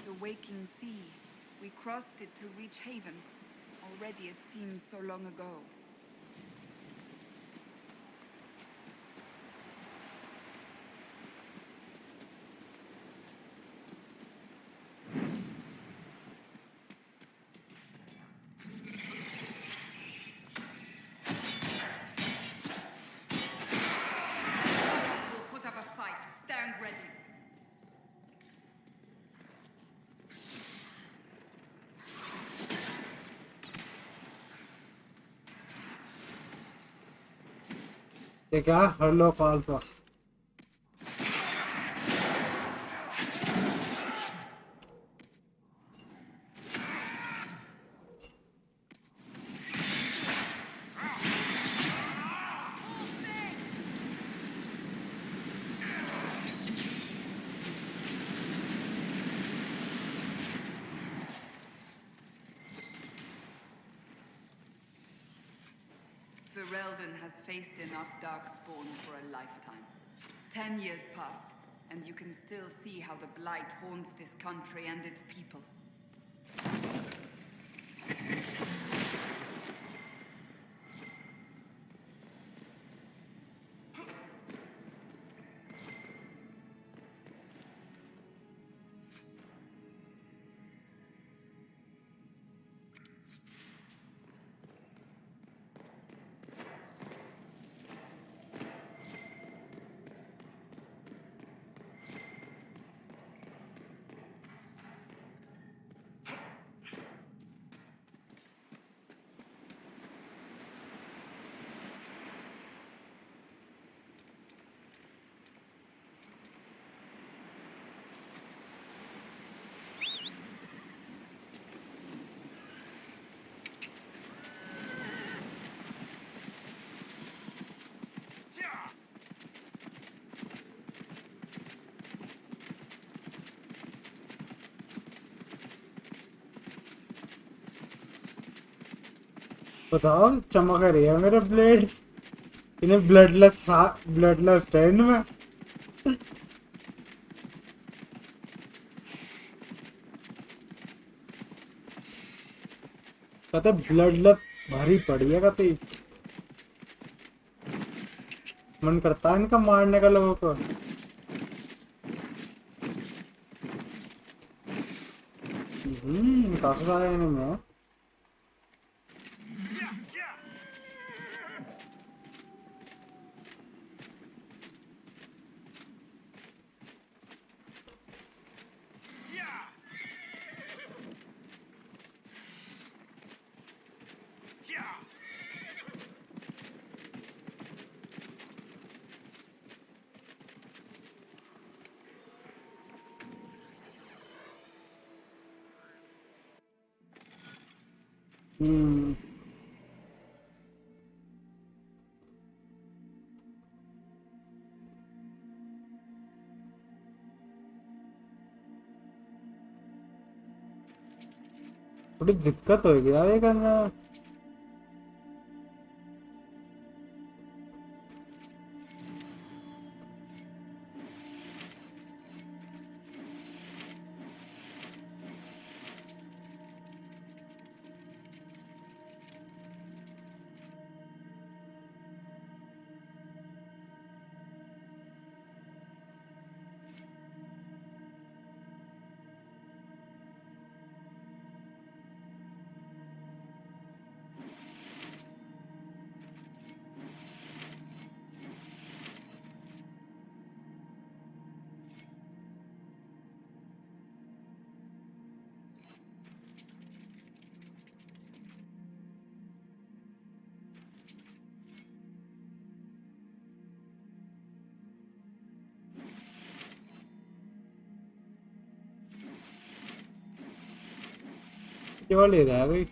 Speaker 12: The waking sea. We crossed it to reach haven. Already it seems so long ago.
Speaker 3: We'll put up a fight. Stand ready.
Speaker 1: ये क्या? Hello Palpa.
Speaker 12: Ferelden has faced enough darkspawn for a lifetime. 10 years passed, and you can still see how the blight haunts this country and its people.
Speaker 1: बताओ चमक रही है मेरा blade. इन्हें bloodless stand में. कहते ब्लडलेस भारी पड़ी है. कहते मन करता है इनका मारने का लोगों को. काफी सारे एनिमी है. थोड़ी दिक्कत होगी यार ये करना. केवल ही रह गई।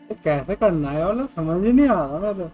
Speaker 1: तो कैसे करना है वाला समझ ही नहीं आ रहा मैं तो।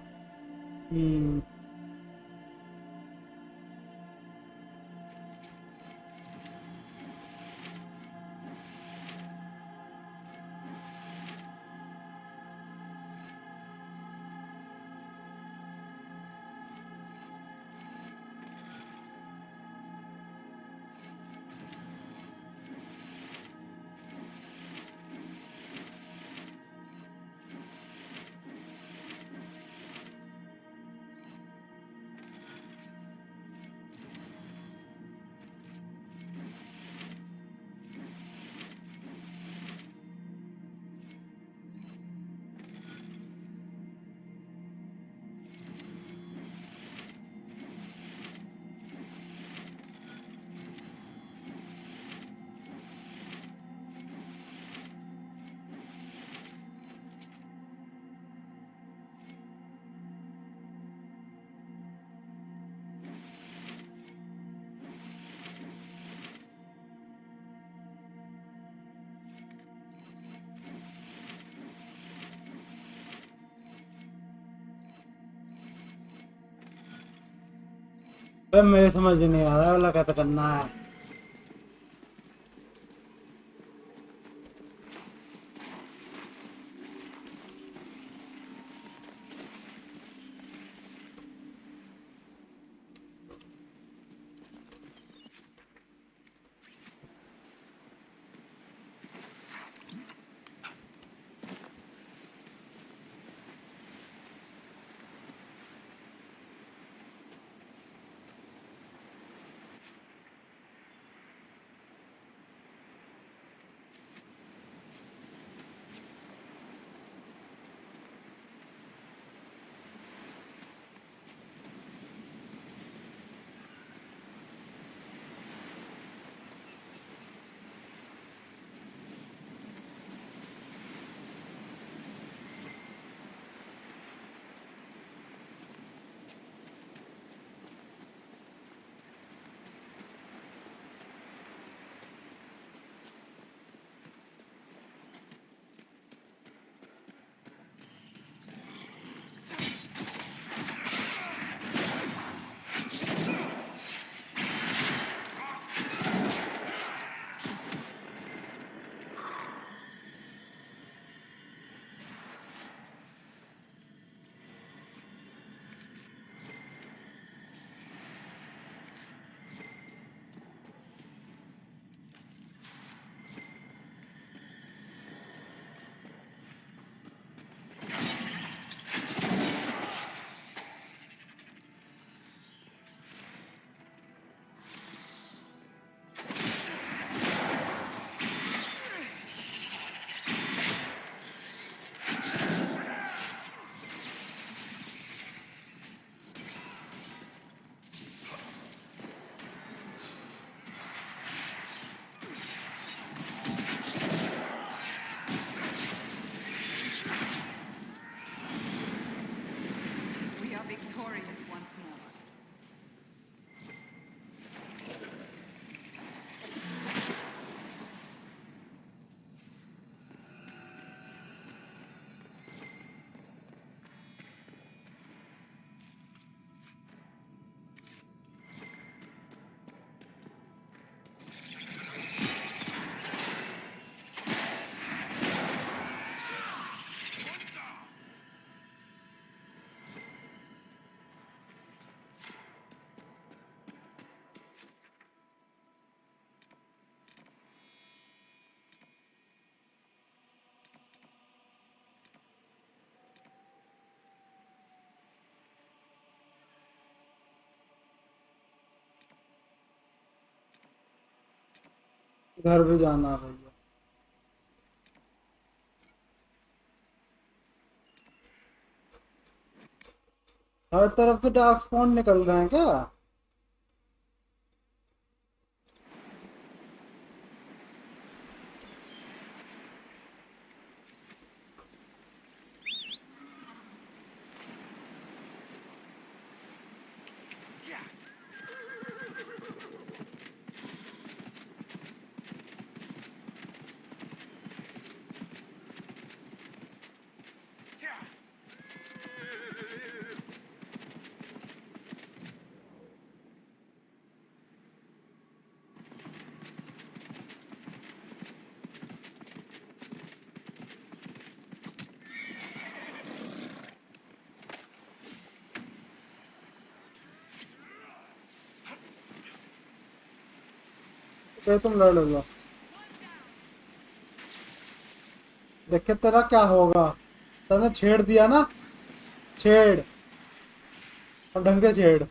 Speaker 1: तो मेरे समझ नहीं आ रहा वाला कैसे करना है। घर भी जाना है भैया। हर तरफ से डार्क स्पॉन निकल रहे हैं क्या? फिर तुम लड़ लो, देखे तेरा क्या होगा। तूने छेड़ दिया ना, छेड़ और ढंग से छेड़।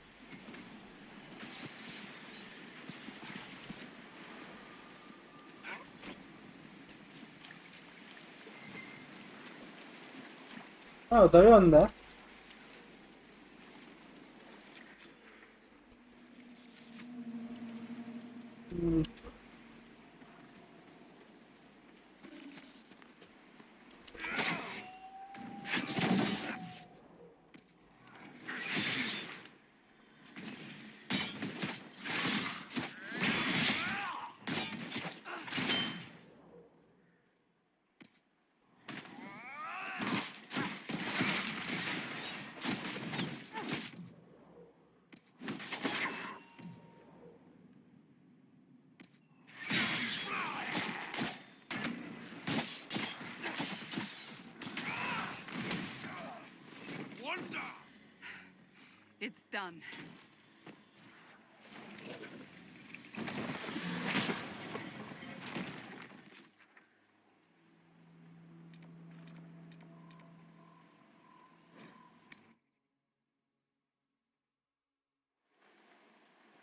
Speaker 1: हाँ उधर ही बंदा है।
Speaker 12: It's done.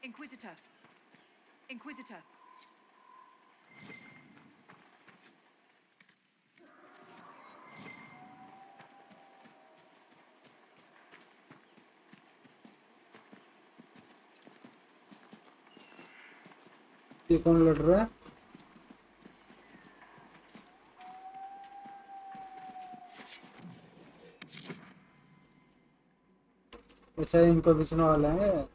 Speaker 3: Inquisitor. Inquisitor.
Speaker 1: ये कौन लड़ रहा है? अच्छा इनको बेचने वाले हैं।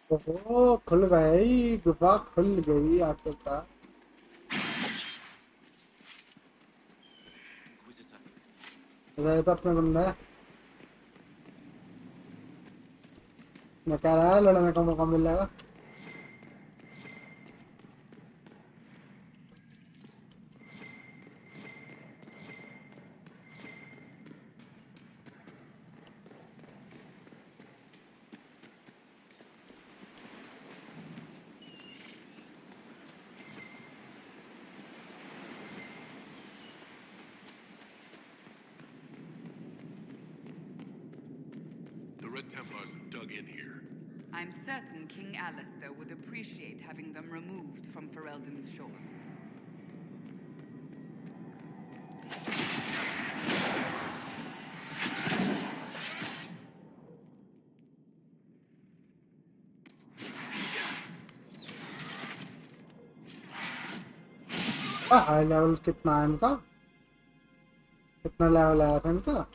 Speaker 1: ओहो खुल गई, गुफा खुल गई आपके पास। ये तो अपना बंदा है। मैं कह रहा है लड़ने का मौका मिलेगा।
Speaker 6: The Red Templars have dug in here.
Speaker 12: I'm certain King Alistair would appreciate having them removed from Ferelden's shores.
Speaker 1: High level कितना है इनका, कितना लेवल आया था इनका?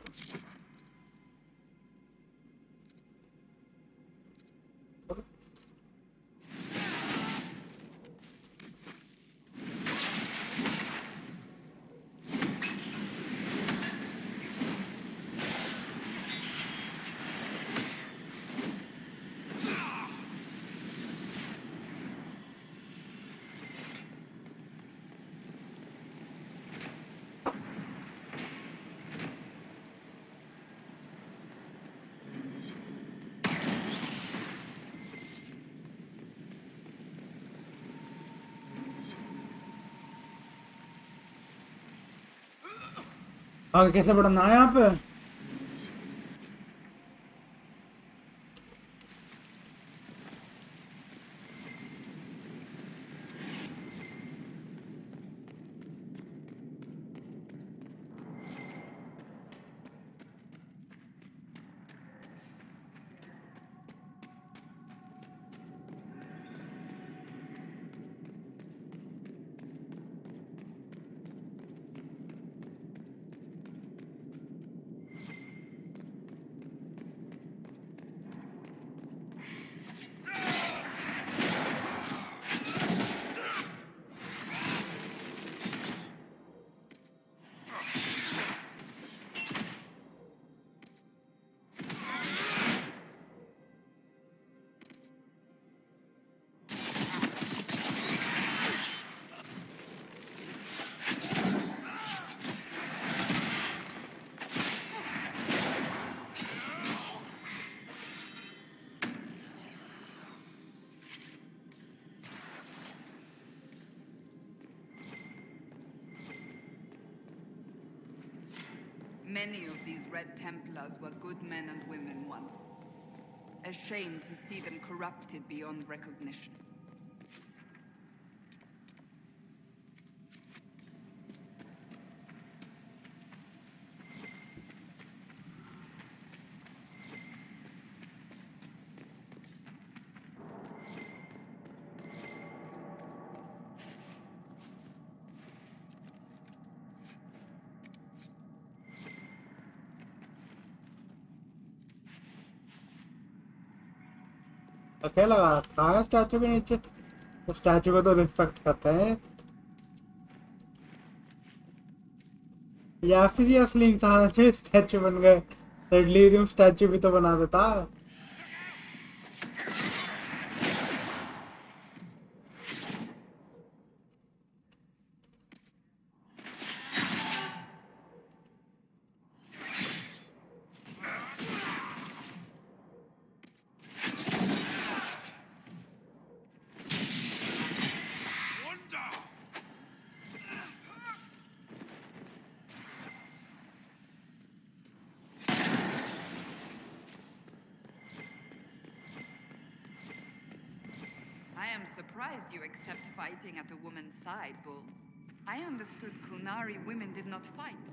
Speaker 1: आगे कैसे बढ़ना है यहाँ पे?
Speaker 12: Many of these Red Templars were good men and women once. A shame to see them corrupted beyond recognition.
Speaker 1: अकेला रखा है स्टैचू के नीचे, तो स्टैचू को तो रिस्पेक्ट करते हैं, या फिर ये असली इंसान अच्छे स्टैचू बन गए? रेडली स्टैचू भी तो बना देता।
Speaker 12: I am surprised you accept fighting at a woman's side, Bull. I understood Kunari women did not fight.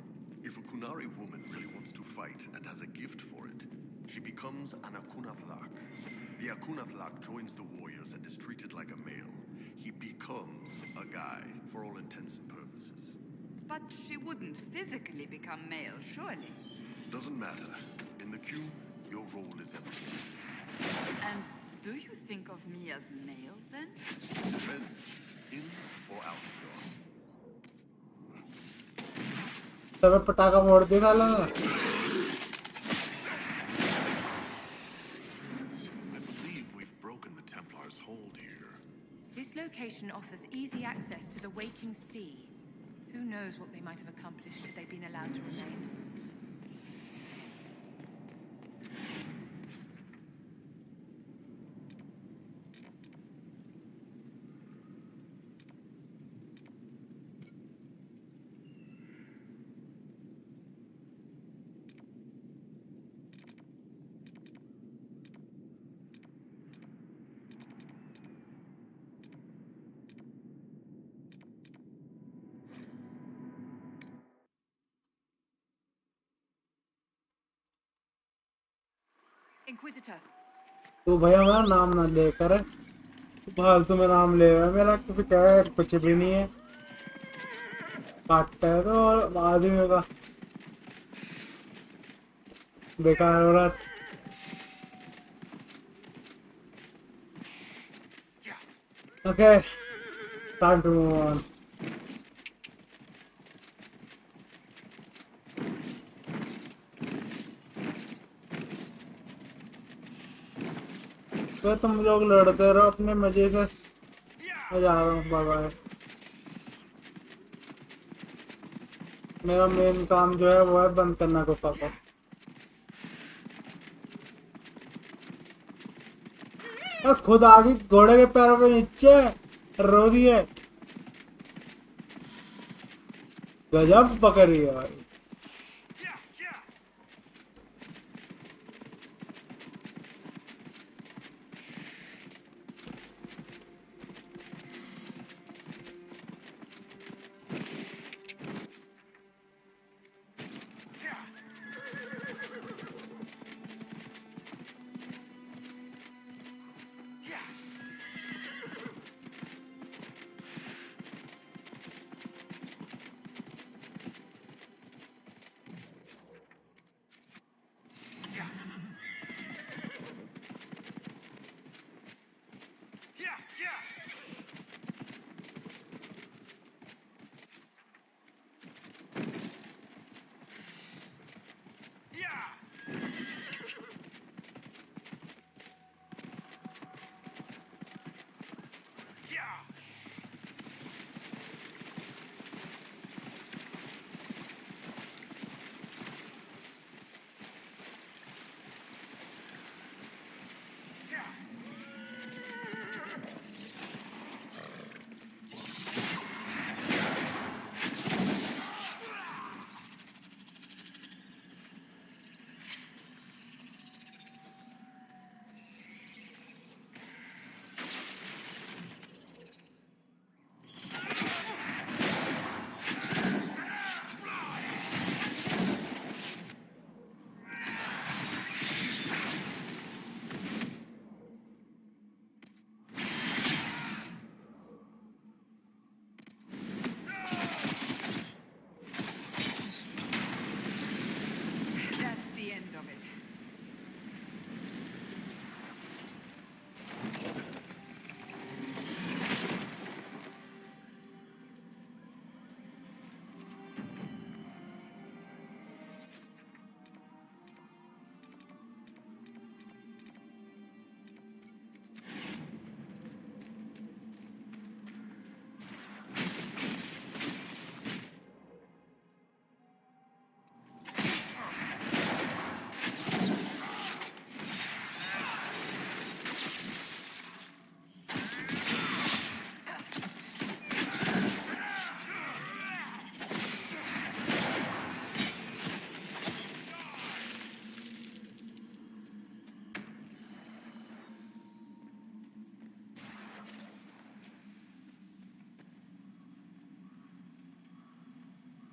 Speaker 9: If a Kunari woman really wants to fight and has a gift for it, she becomes an Akunathak. The Akunathak joins the warriors and is treated like a male. He becomes a guy for all intents and purposes.
Speaker 12: But she wouldn't physically become male, surely.
Speaker 9: Doesn't matter. In the queue, your role is everything.
Speaker 12: And do you think of me as male, then?
Speaker 9: Depends. In or out of your.
Speaker 1: तब पटाखा मोड़ दे साला।
Speaker 6: I believe we've broken the Templar's hold here.
Speaker 3: This location offers easy access to the waking sea. Who knows what they might have accomplished had they been allowed to remain? Inquisitor.
Speaker 1: तो भैया मेरा नाम ना लेकर फालतू में नाम ले, मेरा कुछ क्या है, कुछ भी नहीं है। काटता है तो आदमी का बेकार हो रहा। Okay, time to move on. तो तुम लोग लड़ते रहो अपने मजे से, मैं जा रहा हूँ, बाय बाय। मेरा मेन काम जो है वो है बंद करना गुफा को। खुद आ गई घोड़े के पैरों के नीचे रो रही है, गजब पकड़ रही है भाई।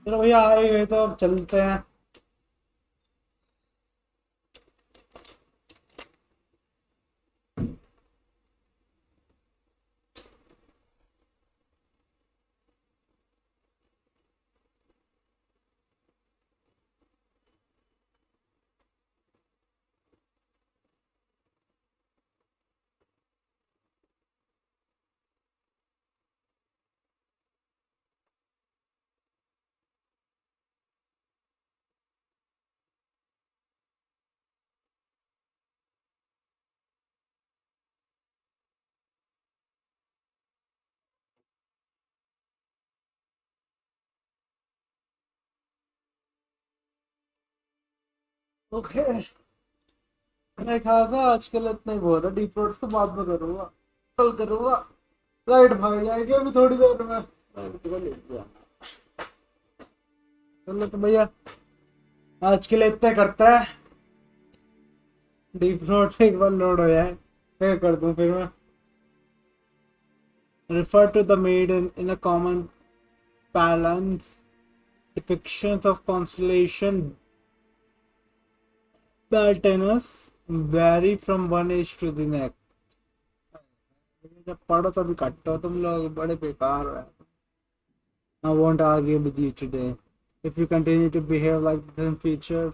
Speaker 1: चलो भैया आ ही गए तो अब चलते हैं। ओके, मैं कहा था आजकल इतना ही बहुत है, डीप रोड्स तो बाद में करूँगा, कल करूँगा। लाइट भाग जाएगी अभी थोड़ी देर में, लाइट को लेट जाना। चलो तो भैया आज के लिए इतना करता है, डीप रोड से एक बार लोड हो जाए फिर कर दूँ। फिर मैं refer to the maiden in a common parlance. Depictions of constellation Baltanus vary from one age to the next. जब पढ़ो तभी काटते हो तुम लोग, बड़े बेकार हो। I won't argue with you today. If you continue to behave like this in future,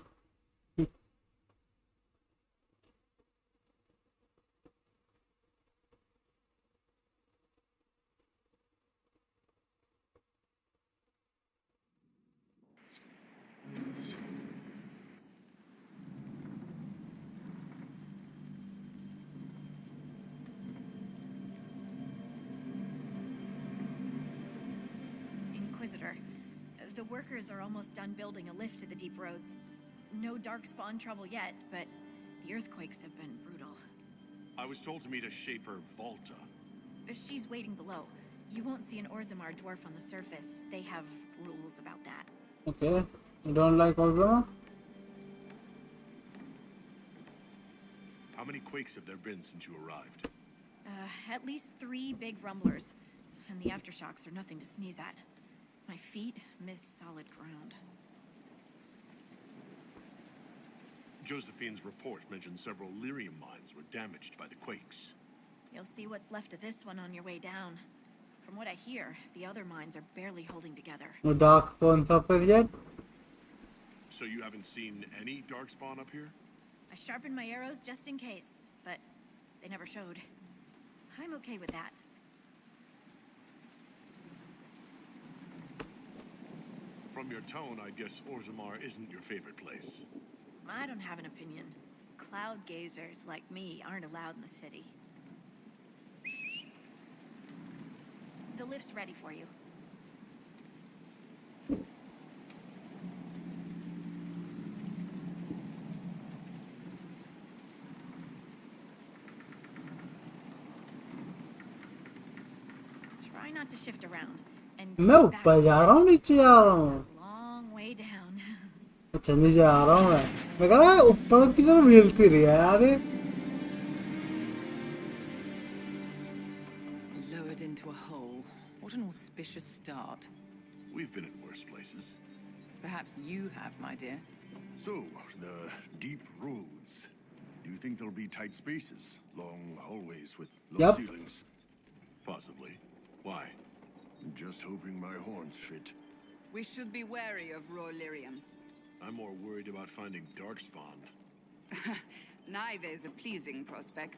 Speaker 13: Inquisitor, the workers are almost done building a lift to the deep roads. No darkspawn trouble yet, but the earthquakes have been brutal.
Speaker 6: I was told to meet a Shaper Volta.
Speaker 13: She's waiting below. You won't see an Orzammar dwarf on the surface. They have rules about that.
Speaker 1: okay. You don't like Olga?
Speaker 6: How many quakes have there been since you arrived?
Speaker 13: At least 3 big rumblers. And the aftershocks are nothing to sneeze at. My feet miss solid ground.
Speaker 6: Josephine's report mentioned several lyrium mines were damaged by the quakes.
Speaker 13: You'll see what's left of this one on your way down. From what I hear, the other mines are barely holding together.
Speaker 1: No darkspawn surface yet?
Speaker 6: So you haven't seen any darkspawn up here?
Speaker 13: I sharpened my arrows just in case, but they never showed. I'm okay with that.
Speaker 6: From your tone, I guess Orzammar isn't your favorite place.
Speaker 13: I don't have an opinion. Cloud gazers like me aren't allowed in the city. The lift's ready for you. Try not to shift around. And
Speaker 1: मैं ऊपर जा रहा हूँ नीचे जा रहा हूँ
Speaker 13: long way down.
Speaker 1: अच्छा नीचे जा रहा हूँ मैं कह रहा ऊपर की तरफ हिलती रही है यार ये
Speaker 11: Lowered into a hole. What an auspicious start.
Speaker 6: We've been in worse places.
Speaker 11: Perhaps you have, my dear.
Speaker 9: So, the deep roads. Do you think there'll be tight spaces? Long hallways with low ceilings?
Speaker 6: Possibly. Why?
Speaker 9: Just hoping my horns fit.
Speaker 12: We should be wary of raw lyrium.
Speaker 6: I'm more worried about finding darkspawn.
Speaker 12: Neither is a pleasing prospect.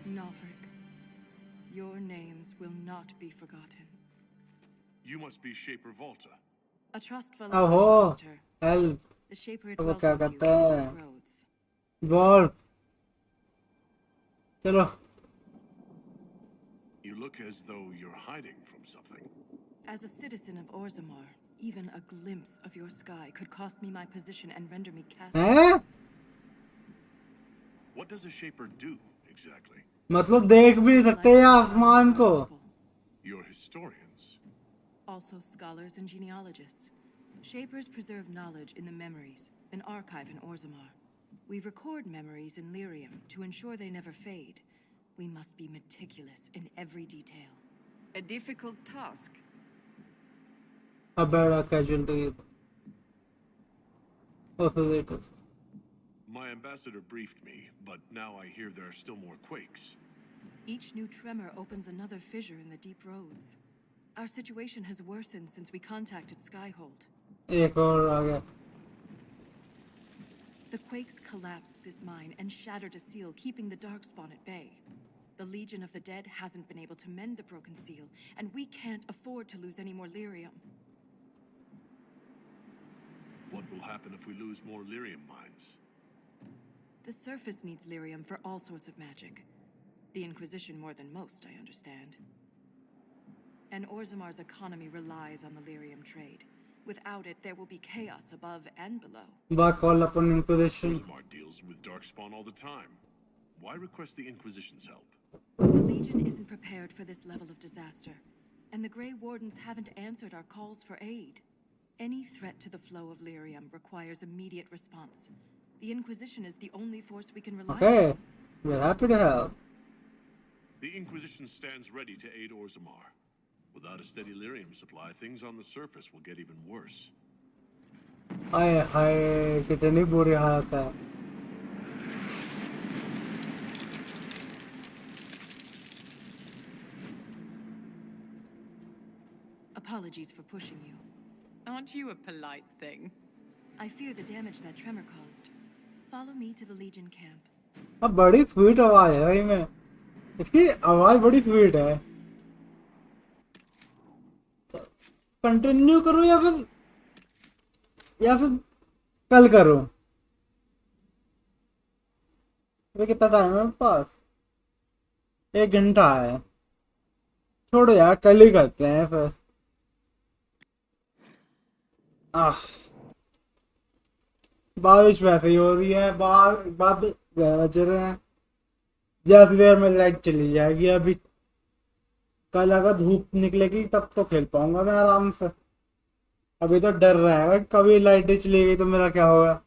Speaker 14: Nalfric, your names will not be forgotten.
Speaker 6: You must be Shaper Volta.
Speaker 14: A trustful
Speaker 1: Oh,
Speaker 14: master.
Speaker 1: help.
Speaker 14: The Shaper
Speaker 1: वो क्या
Speaker 14: welcomes you
Speaker 1: कहते
Speaker 14: on
Speaker 1: हैं
Speaker 14: the roads.
Speaker 1: Ball चलो
Speaker 6: You look as though you're hiding from something.
Speaker 14: As a citizen of Orzammar, even a glimpse of your sky could cost me my position and render me cast.
Speaker 1: हैं
Speaker 6: What does a Shaper do, exactly?
Speaker 1: मतलब देख भी नहीं सकते ये आसमान को
Speaker 6: You're historians.
Speaker 14: Also scholars and genealogists. Shapers preserve knowledge in the memories, an archive in Orzammar. We record memories in lyrium to ensure they never fade. We must be meticulous in every detail.
Speaker 12: A difficult task.
Speaker 1: a better casualty also later.
Speaker 6: My ambassador briefed me, but now I hear there are still more quakes.
Speaker 14: Each new tremor opens another fissure in the deep roads. Our situation has worsened since we contacted Skyhold.
Speaker 1: एक और आ गया
Speaker 14: The quakes collapsed this mine and shattered a seal, keeping the darkspawn at bay. The Legion of the Dead hasn't been able to mend the broken seal, and we can't afford to lose any more lyrium.
Speaker 6: What will happen if we lose more lyrium mines?
Speaker 14: The surface needs lyrium for all sorts of magic. The Inquisition more than most, I understand. And Orzammar's economy relies on the lyrium trade. Without it, there will be chaos above and below.
Speaker 1: Back all upon Inquisition.
Speaker 6: Orzammar deals with darkspawn all the time. Why request the Inquisition's help?
Speaker 14: The Legion isn't prepared for this level of disaster, and the Grey Wardens haven't answered our calls for aid. Any threat to the flow of lyrium requires immediate response. The Inquisition is the only force we can rely
Speaker 1: Okay,
Speaker 14: on.
Speaker 1: we're happy to help.
Speaker 6: The Inquisition stands ready to aid Orzammar. Without a steady lyrium supply, things on the surface will get even worse.
Speaker 1: हाय हाय कितनी बुरी हालत है.
Speaker 14: Apologies for pushing you.
Speaker 11: Aren't you a polite thing?
Speaker 14: I fear the damage that tremor caused. Follow me to the Legion camp.
Speaker 1: अब बड़ी sweet आवाज है भाई में. इसकी आवाज बड़ी स्वीट है. कंटिन्यू करो या फिर कल करो. अभी कितना टाइम है मेरे पास? 1 घंटा है. छोड़ो यार, कल ही करते हैं फिर. बारिश वैसे ही हो रही है. बाद बज रहे हैं. ज्यादा देर में लाइट चली जाएगी. अभी कल अगर धूप निकलेगी तब तो खेल पाऊंगा मैं आराम से. अभी तो डर रहेगा कभी लाइट चली गई तो मेरा क्या होगा.